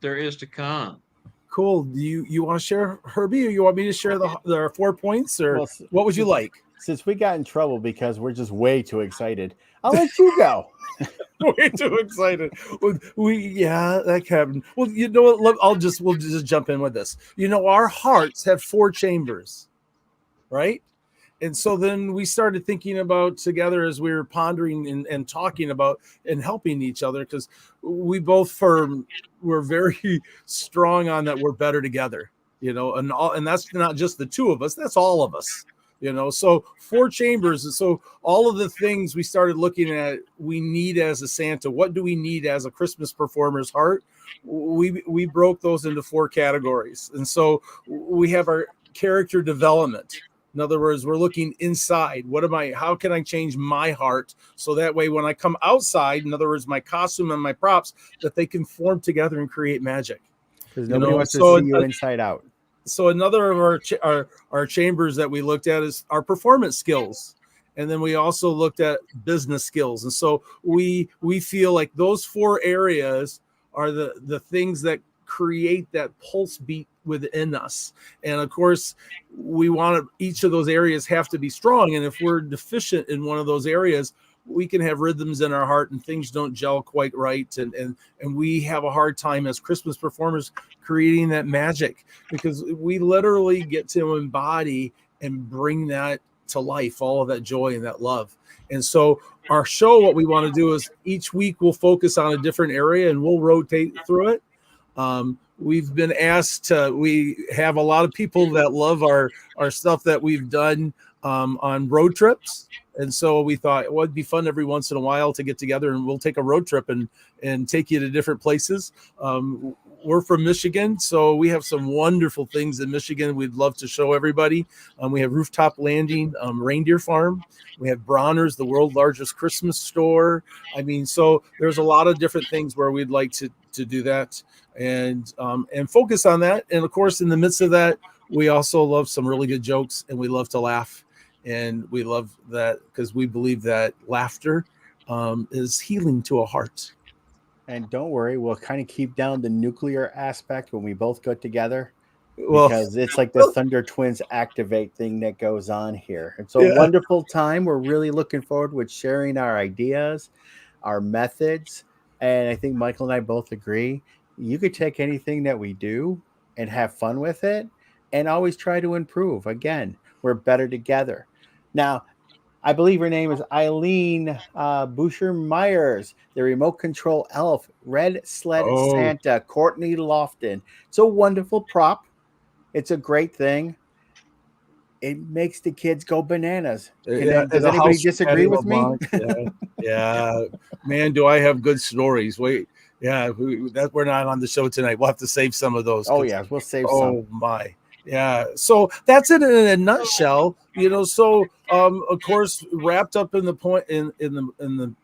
there is to come. Cool. Do you want to share, Herbie, or you want me to share the 4 points, or what would you like? Since we got in trouble because we're just way too excited, I'll let you go. Way too excited. That happened. Well, you know what? We'll just jump in with this. Our hearts have 4 chambers, right? And so then we started thinking about together as we were pondering and talking about and helping each other, because we both were very strong on that we're better together, and that's not just the 2 of us, that's all of us. So 4 chambers. And so all of the things we started looking at, we need as a Santa. What do we need as a Christmas performer's heart? We broke those into 4 categories. And so we have our character development. In other words, we're looking inside. How can I change my heart? So that way, when I come outside, in other words, my costume and my props, that they can form together and create magic. Because nobody wants to see you inside out. So another of our chambers that we looked at is our performance skills. And then we also looked at business skills. And so we feel like those 4 areas are the things that create that pulse beat within us. And of course, we want each of those areas have to be strong. And if we're deficient in one of those areas, we can have rhythms in our heart and things don't gel quite right. And we have a hard time as Christmas performers creating that magic, because we literally get to embody and bring that to life, all of that joy and that love. And so our show, what we want to do is each week we'll focus on a different area and we'll rotate through it. We've been asked we have a lot of people that love our stuff that we've done on road trips. And so we thought it would be fun every once in a while to get together and we'll take a road trip and take you to different places. we're from Michigan, so we have some wonderful things in Michigan we'd love to show everybody. We have Rooftop Landing, Reindeer Farm. We have Bronner's, the world's largest Christmas store. I mean, so there's a lot of different things where we'd like to do that and focus on that. And of course, in the midst of that, we also love some really good jokes, and we love to laugh. And we love that because we believe that laughter is healing to a heart. And don't worry, we'll kind of keep down the nuclear aspect when we both go together, because it's like the Thunder Twins activate thing that goes on here. It's a wonderful time. We're really looking forward with sharing our ideas, our methods. And I think Michael and I both agree. You could take anything that we do and have fun with it and always try to improve. Again, we're better together. Now, I believe her name is Eileen Boucher Myers, the remote control elf, Red Sled Santa, Courtney Lofton. It's a wonderful prop. It's a great thing. It makes the kids go bananas. Does anybody disagree with me? Yeah, man, do I have good stories? Wait, yeah, we're not on the show tonight. We'll have to save some of those. Oh yeah, we'll save some. Oh my. Yeah, so that's it in a nutshell, So of course, wrapped up in the point in the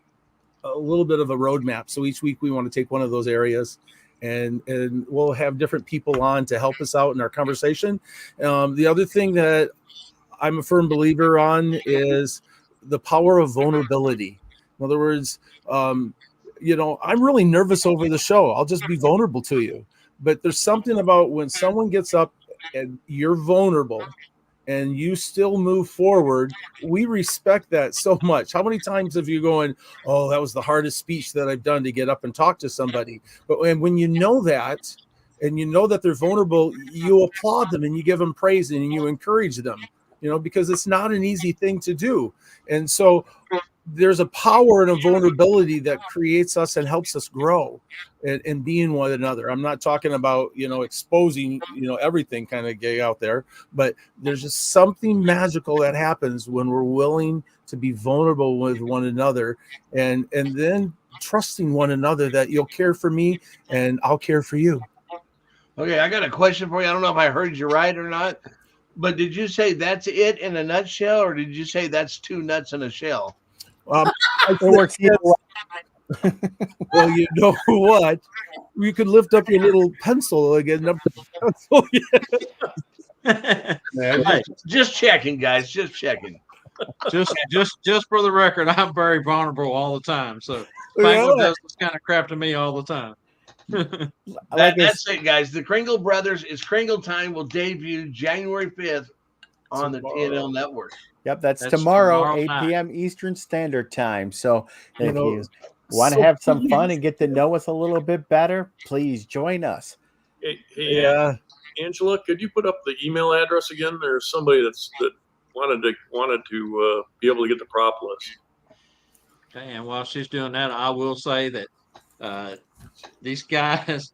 a little bit of a roadmap. So each week we want to take one of those areas, and we'll have different people on to help us out in our conversation. The other thing that I'm a firm believer on is the power of vulnerability. In other words, I'm really nervous over the show. I'll just be vulnerable to you, but there's something about when someone gets up and you're vulnerable and you still move forward, we respect that so much. How many times have you going, oh, that was the hardest speech that I've done to get up and talk to somebody? But when you know that, and you know that they're vulnerable, you applaud them and you give them praise and you encourage them, because it's not an easy thing to do. And so there's a power and a vulnerability that creates us and helps us grow and being one another. I'm not talking about, exposing, everything kind of gay out there, but there's just something magical that happens when we're willing to be vulnerable with one another and then trusting one another that you'll care for me and I'll care for you. Okay, I got a question for you. I don't know if I heard you right or not, but did you say that's it in a nutshell, or did you say that's two nuts in a shell? It works either way. Well, you know what? You could lift up your little pencil again. Hey, just checking, guys. Just checking. Just for the record, I'm very vulnerable all the time. So Michael does this kind of crap to me all the time. That's it, guys. The Kringle Brothers is Kringle Time will debut January 5th on the TNL network. Yep, that's tomorrow 8 p.m. Eastern Standard Time. So if you want to have some fun and get to know us a little bit better, please join us. Hey, Angela, could you put up the email address again? There's somebody that wanted to be able to get the prop list. Okay, and while she's doing that, I will say that these guys,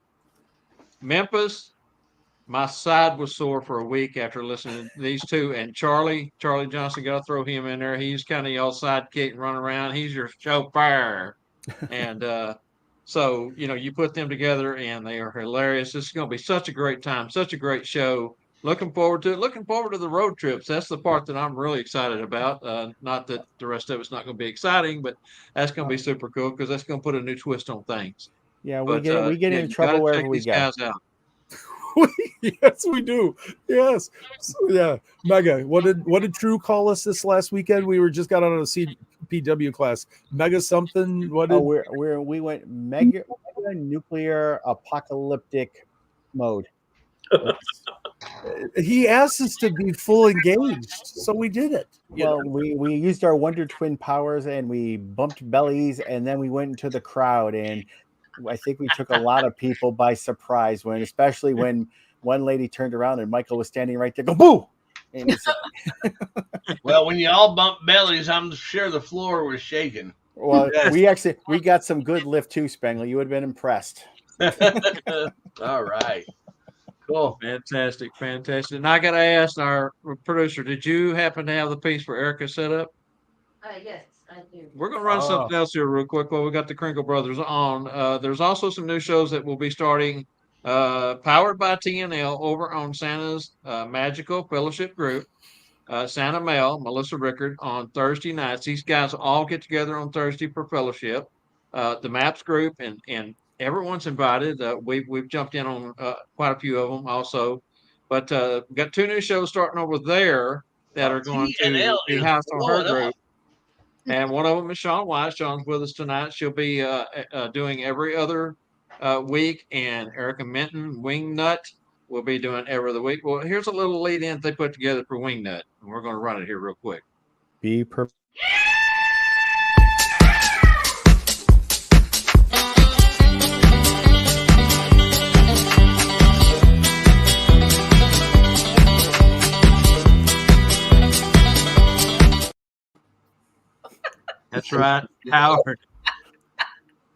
Memphis, my side was sore for a week after listening to these two. And Charlie Johnson, got to throw him in there. He's kind of y'all sidekick and run around. He's your chauffeur. And so, you put them together and they are hilarious. This is going to be such a great time, such a great show. Looking forward to it. Looking forward to the road trips. That's the part that I'm really excited about. Not that the rest of it's not going to be exciting, but that's going to be super cool because that's going to put a new twist on things. Yeah, we get into trouble wherever we go. Guys out. Yes, we do. Yes. So, yeah. Mega. What did True call us this last weekend? We just got out of a CPW class. Mega something. We went mega nuclear apocalyptic mode. He asked us to be full engaged, so we did it. Well, we used our Wonder Twin powers and we bumped bellies, and then we went into the crowd, and I think we took a lot of people by surprise especially when one lady turned around and Michael was standing right there. Go boo! And well, when you all bumped bellies, I'm sure the floor was shaking. Well, we got some good lift too, Spengler. You would have been impressed. All right. Cool. Fantastic. And I got to ask our producer, did you happen to have the piece for Erica set up? Yes, I do. We're going to run something else here real quick while we got the Kringle Brothers on. There's also some new shows that will be starting powered by TNL over on Santa's Magical Fellowship Group. Santa Mel, Melissa Rickard on Thursday nights. These guys all get together on Thursday for fellowship. The Maps group and everyone's invited. We've jumped in on quite a few of them also, but we've got 2 new shows starting over there that are going to be housed on her group. And one of them is Shawn White. Shawn's with us tonight. She'll be doing every other week, and Erica Minton, Wingnut, will be doing every other week. Well, here's a little lead in they put together for Wingnut, and we're going to run it here real quick. Be prepared. That's right, Howard.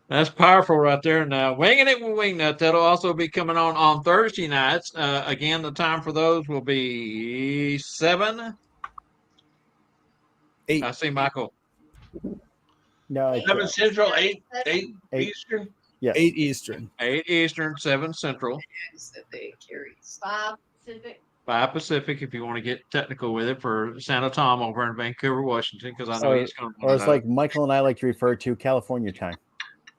That's powerful right there. Now, Winging It with Wingnut, that'll also be coming on Thursday nights. Again, the time for those will be 7. 8. I see Michael. No, 7 Central, 8 Eastern. Yes. 8 Eastern. 8 Eastern, 7 Central. 5 Pacific. 5 Pacific, if you want to get technical with it, for Santa Tom over in Vancouver, Washington, because I know he's going to. Or it's like Michael and I like to refer to California time.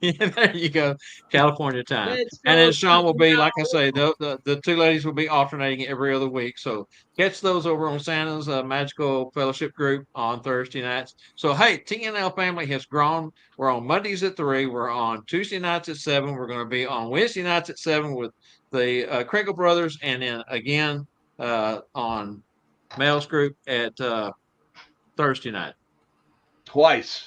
Yeah, there you go, California time. And then Shawn will be, like I say, the 2 ladies will be alternating every other week. So catch those over on Santa's Magical Fellowship Group on Thursday nights. So, hey, TNL family has grown. We're on Mondays at 3. We're on Tuesday nights at 7. We're going to be on Wednesday nights at 7 with the Crinkle Brothers. And then again on Mel's group at Thursday night. Twice.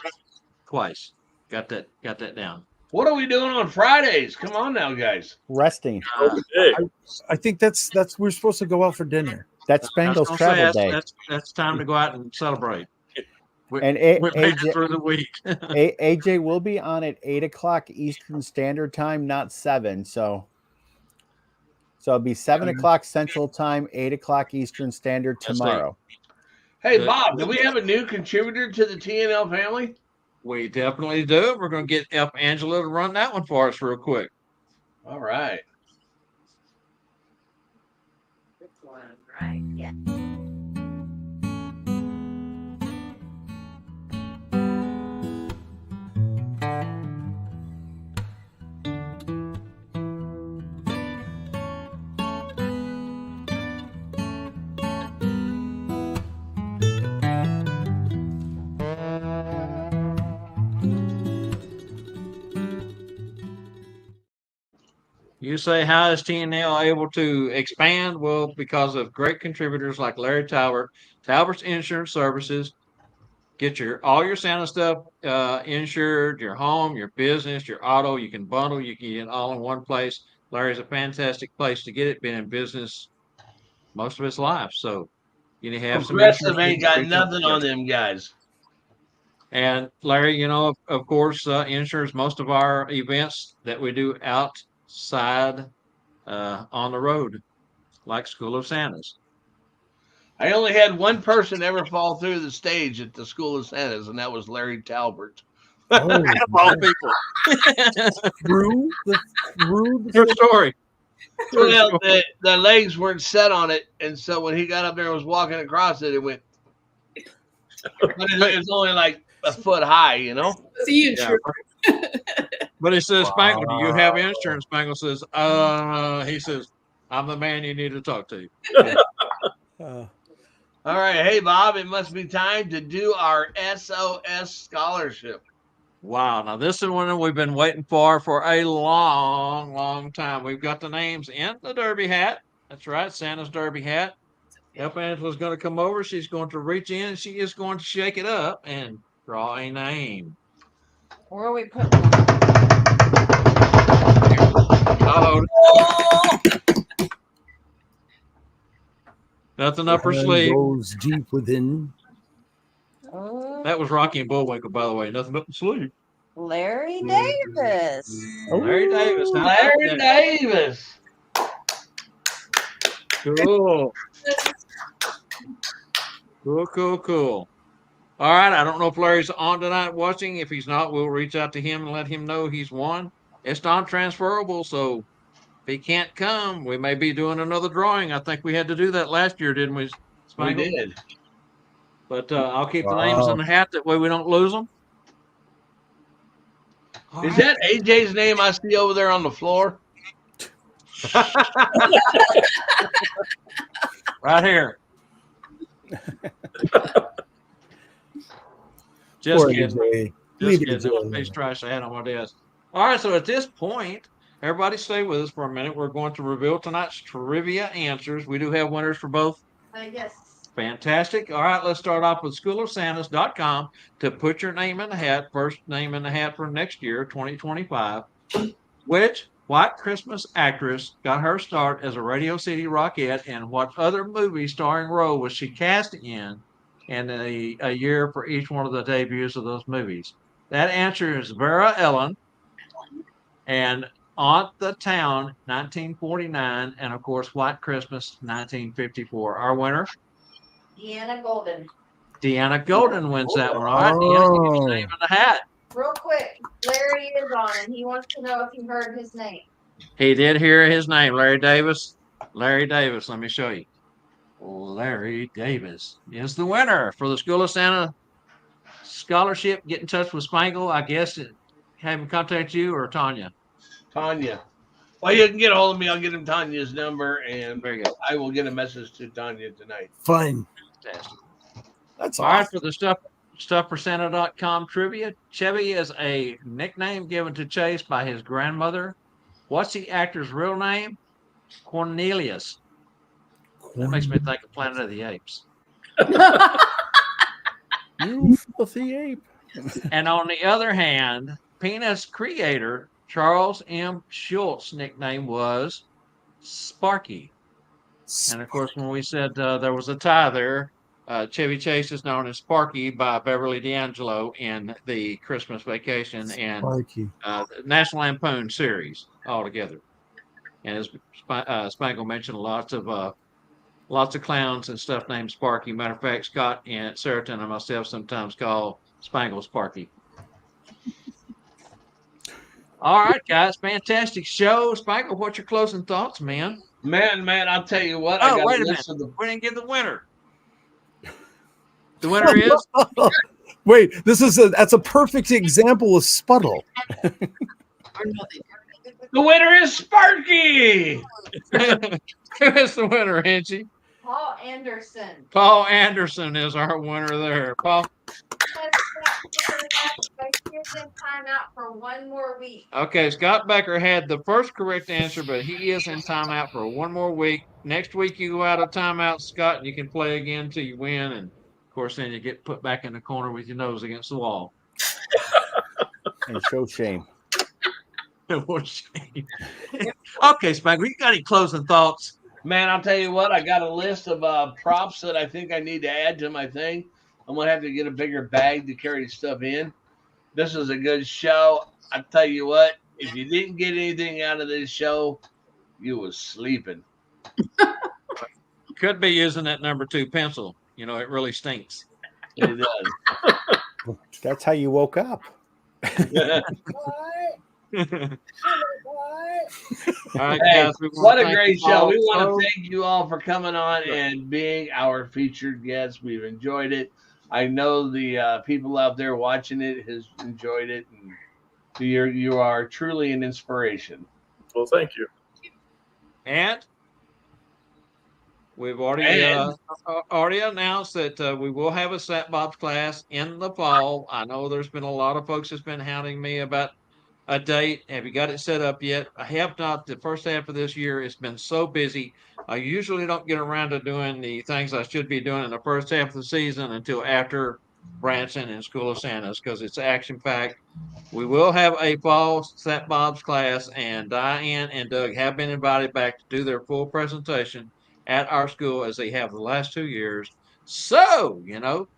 Got that down. What are we doing on Fridays? Come on now, guys. Resting. I think that's we're supposed to go out for dinner. That's Bengals travel day. That's time to go out and celebrate. We're AJ, through the week. AJ will be on at 8:00 Eastern Standard Time, not 7. So it'll be 7:00 Central Time, 8:00 Eastern Standard tomorrow. Hey, Bob, do we have a new contributor to the TNL family? We definitely do. We're going to get F. Angela to run that one for us real quick. All right. This one, right? Yeah. You say, how is TNL able to expand? Well, because of great contributors like Larry Talbot, Talbot's Insurance Services. Get all your Santa stuff insured, your home, your business, your auto. You can bundle, you can get it all in one place. Larry's a fantastic place to get it. Been in business most of his life. So you have Progressive ain't got nothing on them guys. And Larry, of course, insures most of our events that we do outside on the road, like School of Santas. I only had one person ever fall through the stage at the School of Santas, and that was Larry Talbot. Oh, all people. Through True story. Well, the legs weren't set on it, and so when he got up there and was walking across it, it went. But it was only like a foot high, See, But he says, Spangle, do you have insurance? Spangle says, he says, I'm the man you need to talk to. All right. Hey, Bob, it must be time to do our SOS scholarship. Wow. Now, this is one that we've been waiting for a long, long time. We've got the names in the derby hat. That's right. Santa's derby hat. F. Angela's going to come over. She's going to reach in. She is going to shake it up and draw a name. Where are we putting them? Oh. Nothing up her sleeve. Goes deep within. Oh, That was Rocky and Bullwinkle, by the way. Nothing up the sleeve. Larry Davis. Larry Davis. Larry Davis. Cool. Cool. All right. I don't know if Larry's on tonight watching. If he's not, we'll reach out to him and let him know he's won. It's non-transferable, so he can't come, we may be doing another drawing. I think we had to do that last year, didn't we, We Spangle? did. But I'll keep the names in the hat. That way we don't lose them. All Is right. that AJ's name I see over there on the floor? Right here. Just Poor kidding. AJ. Just Leave kidding. AJ That was a alone. piece of trash I had on my desk. All right, so at this point, everybody stay with us for a minute. We're going to reveal tonight's trivia answers. We do have winners for both. Yes. Fantastic. All right, let's start off with schoolofsantas.com to put your name in the hat. First name in the hat for next year, 2025. Which White Christmas actress got her start as a Radio City Rockette, and what other movie starring role was she cast in a year for each one of the debuts of those movies? That answer is Vera Ellen and Aunt the Town, 1949, and of course, White Christmas, 1954. Our winner, Deanna Golden. Deanna Golden, wins that one. All right, Deanna, you get your name in the hat. Real quick, Larry is on and he wants to know if you heard his name. He did hear his name, Larry Davis. Larry Davis, let me show you. Larry Davis is the winner for the School of Santa scholarship. Get in touch with Spangle. I guess have him contact you or Tanya. Tanya. Well, you can get a hold of me. I'll get him Tanya's number, and Very good. I will get a message to Tanya tonight. Fun. Fantastic. That's All right, awesome. for the StuffForSanta.com trivia, Chevy is a nickname given to Chase by his grandmother. What's the actor's real name? Cornelius. That makes me think of Planet of the Apes. You filthy ape. And on the other hand, Peanuts creator Charles M. Schultz's nickname was Sparky. And of course, when we said there was a tie there, Chevy Chase is known as Sparky by Beverly D'Angelo in the Christmas Vacation and Sparky. National Lampoon series altogether. And as Spangle mentioned, lots of clowns and stuff named Sparky. Matter of fact, Scott and Saratan and myself sometimes call Spangle Sparky. All right, guys, fantastic show. Spangle, what's your closing thoughts, man? Man, I'll tell you what. Oh, I got wait a list minute. of the We didn't give the winner. The winner is Wait, that's a perfect example of Sputtle. The winner is Sparky. who is the winner, Angie? Paul Anderson. Paul Anderson is our winner there. Paul. Here's in timeout for one more week. Okay, Scott Becker had the first correct answer, but he is in timeout for one more week. Next week you go out of timeout, Scott, and you can play again until you win. And of course, then you get put back in the corner with your nose against the wall. And show shame. What a shame. Okay, Spangle, you got any closing thoughts? Man, I'll tell you what. I got a list of props that I think I need to add to my thing. I'm gonna have to get a bigger bag to carry stuff in. This is a good show. I tell you what, if you didn't get anything out of this show, you was sleeping. Could be using that number 2 pencil. You know, it really stinks. It does. That's how you woke up. All right, Hey, guys, we wanna what a thank great you show. all We want so- to thank you all for coming on and being our featured guests. We've enjoyed it. I know the people out there watching it has enjoyed it. And you are truly an inspiration. Well, thank you. And we've already announced that we will have a Sat Bob's class in the fall. I know there's been a lot of folks that's been hounding me about a date. Have you got it set up yet? I have not. The first half of this year has been so busy. I usually don't get around to doing the things I should be doing in the first half of the season until after Branson and School of Santas because it's action packed. We will have a fall Sat Bob's class, and Diane and Doug have been invited back to do their full presentation at our school as they have the last 2 years. So, you know,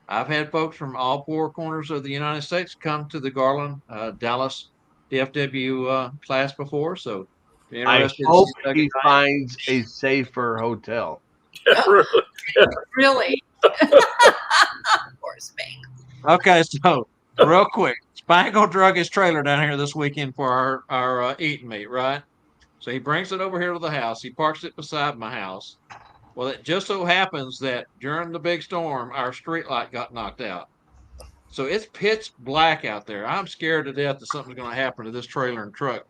I've had folks from all 4 corners of the United States come to the Garland, Dallas DFW class before. So, if you're I interested, hope Doug he and Diane- finds a safer hotel. Yeah, really. Really? Poor Spank. Okay, so real quick, Spangle drug his trailer down here this weekend for our eating meat, right? So he brings it over here to the house. He parks it beside my house. Well, it just so happens that during the big storm, our street light got knocked out. So it's pitch black out there. I'm scared to death that something's going to happen to this trailer and truck.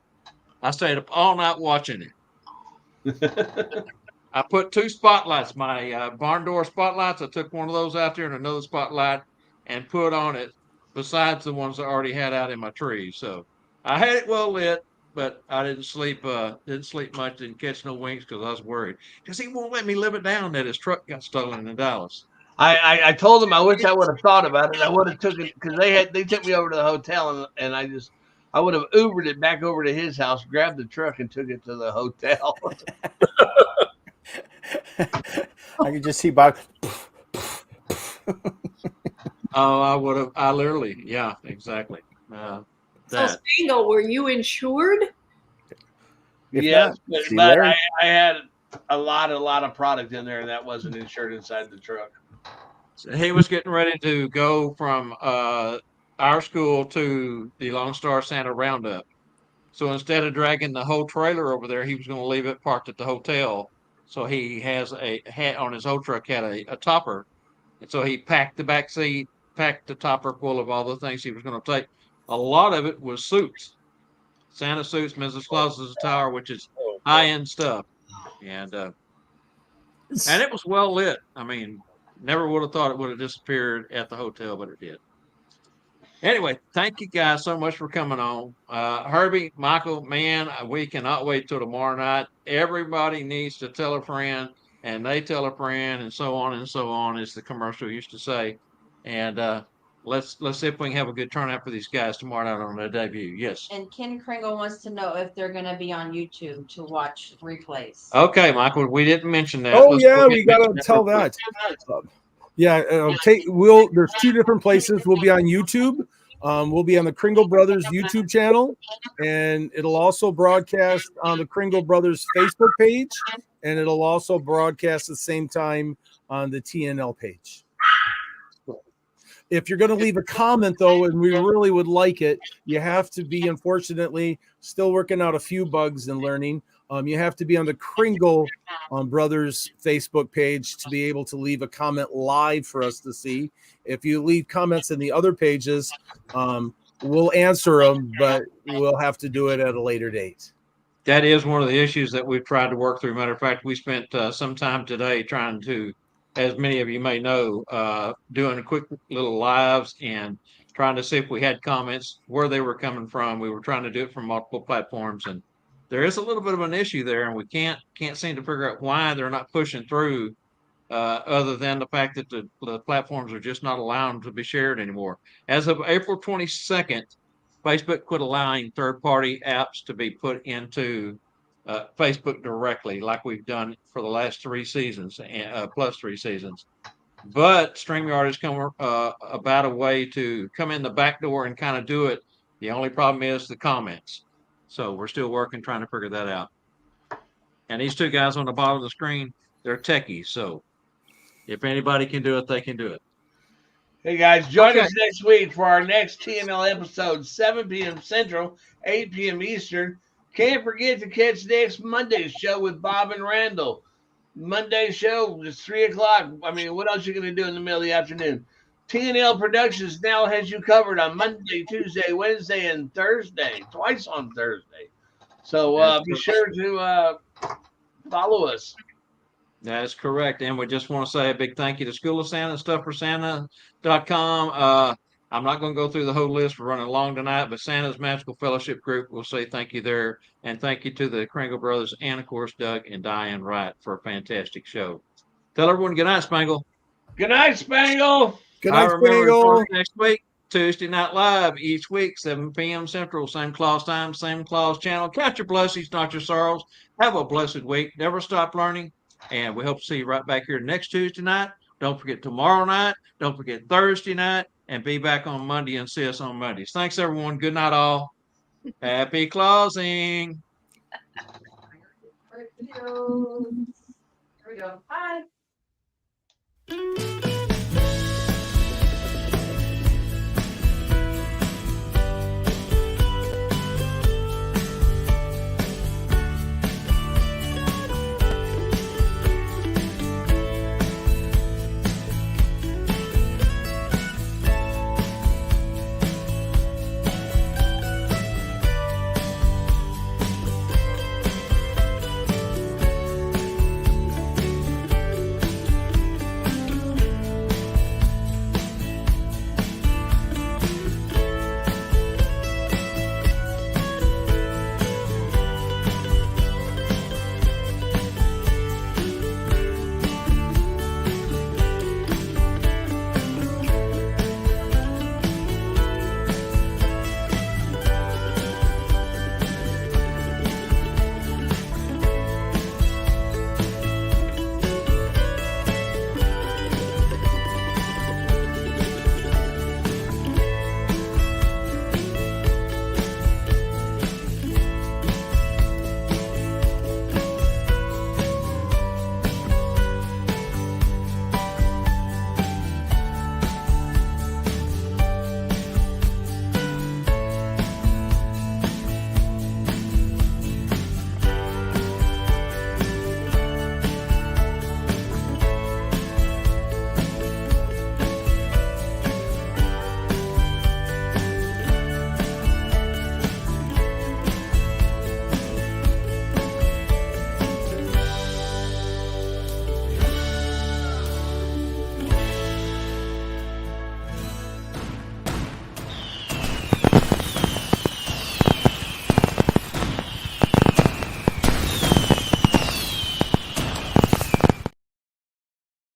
I stayed up all night watching it. I put 2 spotlights, my barn door spotlights. I took one of those out there and another spotlight and put on it besides the ones I already had out in my tree. So I had it well lit, but I didn't sleep much, didn't catch no winks because I was worried. Because he won't let me live it down that his truck got stolen in Dallas. I told him I wish I would have thought about it. I would have took it because they took me over to the hotel and I would have Ubered it back over to his house, grabbed the truck and took it to the hotel. I could just see Bob. Oh, I would have. I literally, yeah, exactly. So, Spangle, were you insured? Yes, but I had a lot of product in there, and that wasn't insured inside the truck. So he was getting ready to go from our school to the Lone Star Santa Roundup. So instead of dragging the whole trailer over there, he was going to leave it parked at the hotel. So he has on his whole truck had a topper. And so he packed the back seat, packed the topper full of all the things he was going to take. A lot of it was suits, Santa suits, Mrs. Claus's attire, which is high-end stuff. And it was well lit. I mean, never would have thought it would have disappeared at the hotel, but it did. Anyway, thank you guys so much for coming on. Herbie, Michael, man, we cannot wait till tomorrow night. Everybody needs to tell a friend, and they tell a friend, and so on, as the commercial used to say. And let's see if we can have a good turnout for these guys tomorrow night on their debut. Yes. And Ken Kringle wants to know if they're going to be on YouTube to watch replays. Okay, Michael, we didn't mention that. Oh, yeah, we got to tell that. Yeah, there's 2 different places. We'll be on YouTube. We'll be on the Kringle Brothers YouTube channel, and it'll also broadcast on the Kringle Brothers Facebook page, and it'll also broadcast at the same time on the TNL page. If you're going to leave a comment, though, and we really would like it, you have to be, unfortunately, still working out a few bugs and learning. You have to be on the Kringle Brothers Facebook page to be able to leave a comment live for us to see. If you leave comments in the other pages, we'll answer them, but we'll have to do it at a later date. That is one of the issues that we've tried to work through. Matter of fact, we spent some time today trying to, as many of you may know, doing quick little lives and trying to see if we had comments, where they were coming from. We were trying to do it from multiple platforms, and there is a little bit of an issue there, and we can't seem to figure out why they're not pushing through, other than the fact that the platforms are just not allowing them to be shared anymore. As of April 22nd, Facebook quit allowing third-party apps to be put into Facebook directly, like we've done for the last 3 seasons, plus 3 seasons. But StreamYard has come about a way to come in the back door and kind of do it. The only problem is the comments. So we're still working, trying to figure that out. And these 2 guys on the bottom of the screen, they're techies. So if anybody can do it, they can do it. Hey, guys, join us next week for our next TNL episode, 7 p.m. Central, 8 p.m. Eastern. Can't forget to catch next Monday's show with Bob and Randall. Monday's show is 3 o'clock. I mean, what else are you going to do in the middle of the afternoon? TNL Productions now has you covered on Monday, Tuesday, Wednesday, and Thursday, twice on Thursday. So be sure to follow us. That's correct. And we just want to say a big thank you to School of Santa, StuffForSanta.com. I'm not going to go through the whole list. We're running long tonight, but Santa's Magical Fellowship Group will say thank you there. And thank you to the Kringle Brothers and, of course, Doug and Diane Wright for a fantastic show. Tell everyone good night, Spangle. Good night, Spangle. Good night, Spangle. Next week, Tuesday Night Live, each week, 7 p.m. Central, same claws time, same claws channel. Count your blessings, not your sorrows. Have a blessed week. Never stop learning. And we hope to see you right back here next Tuesday night. Don't forget tomorrow night. Don't forget Thursday night. And be back on Monday and see us on Mondays. Thanks, everyone. Good night, all. Happy closing. Here we go. Bye.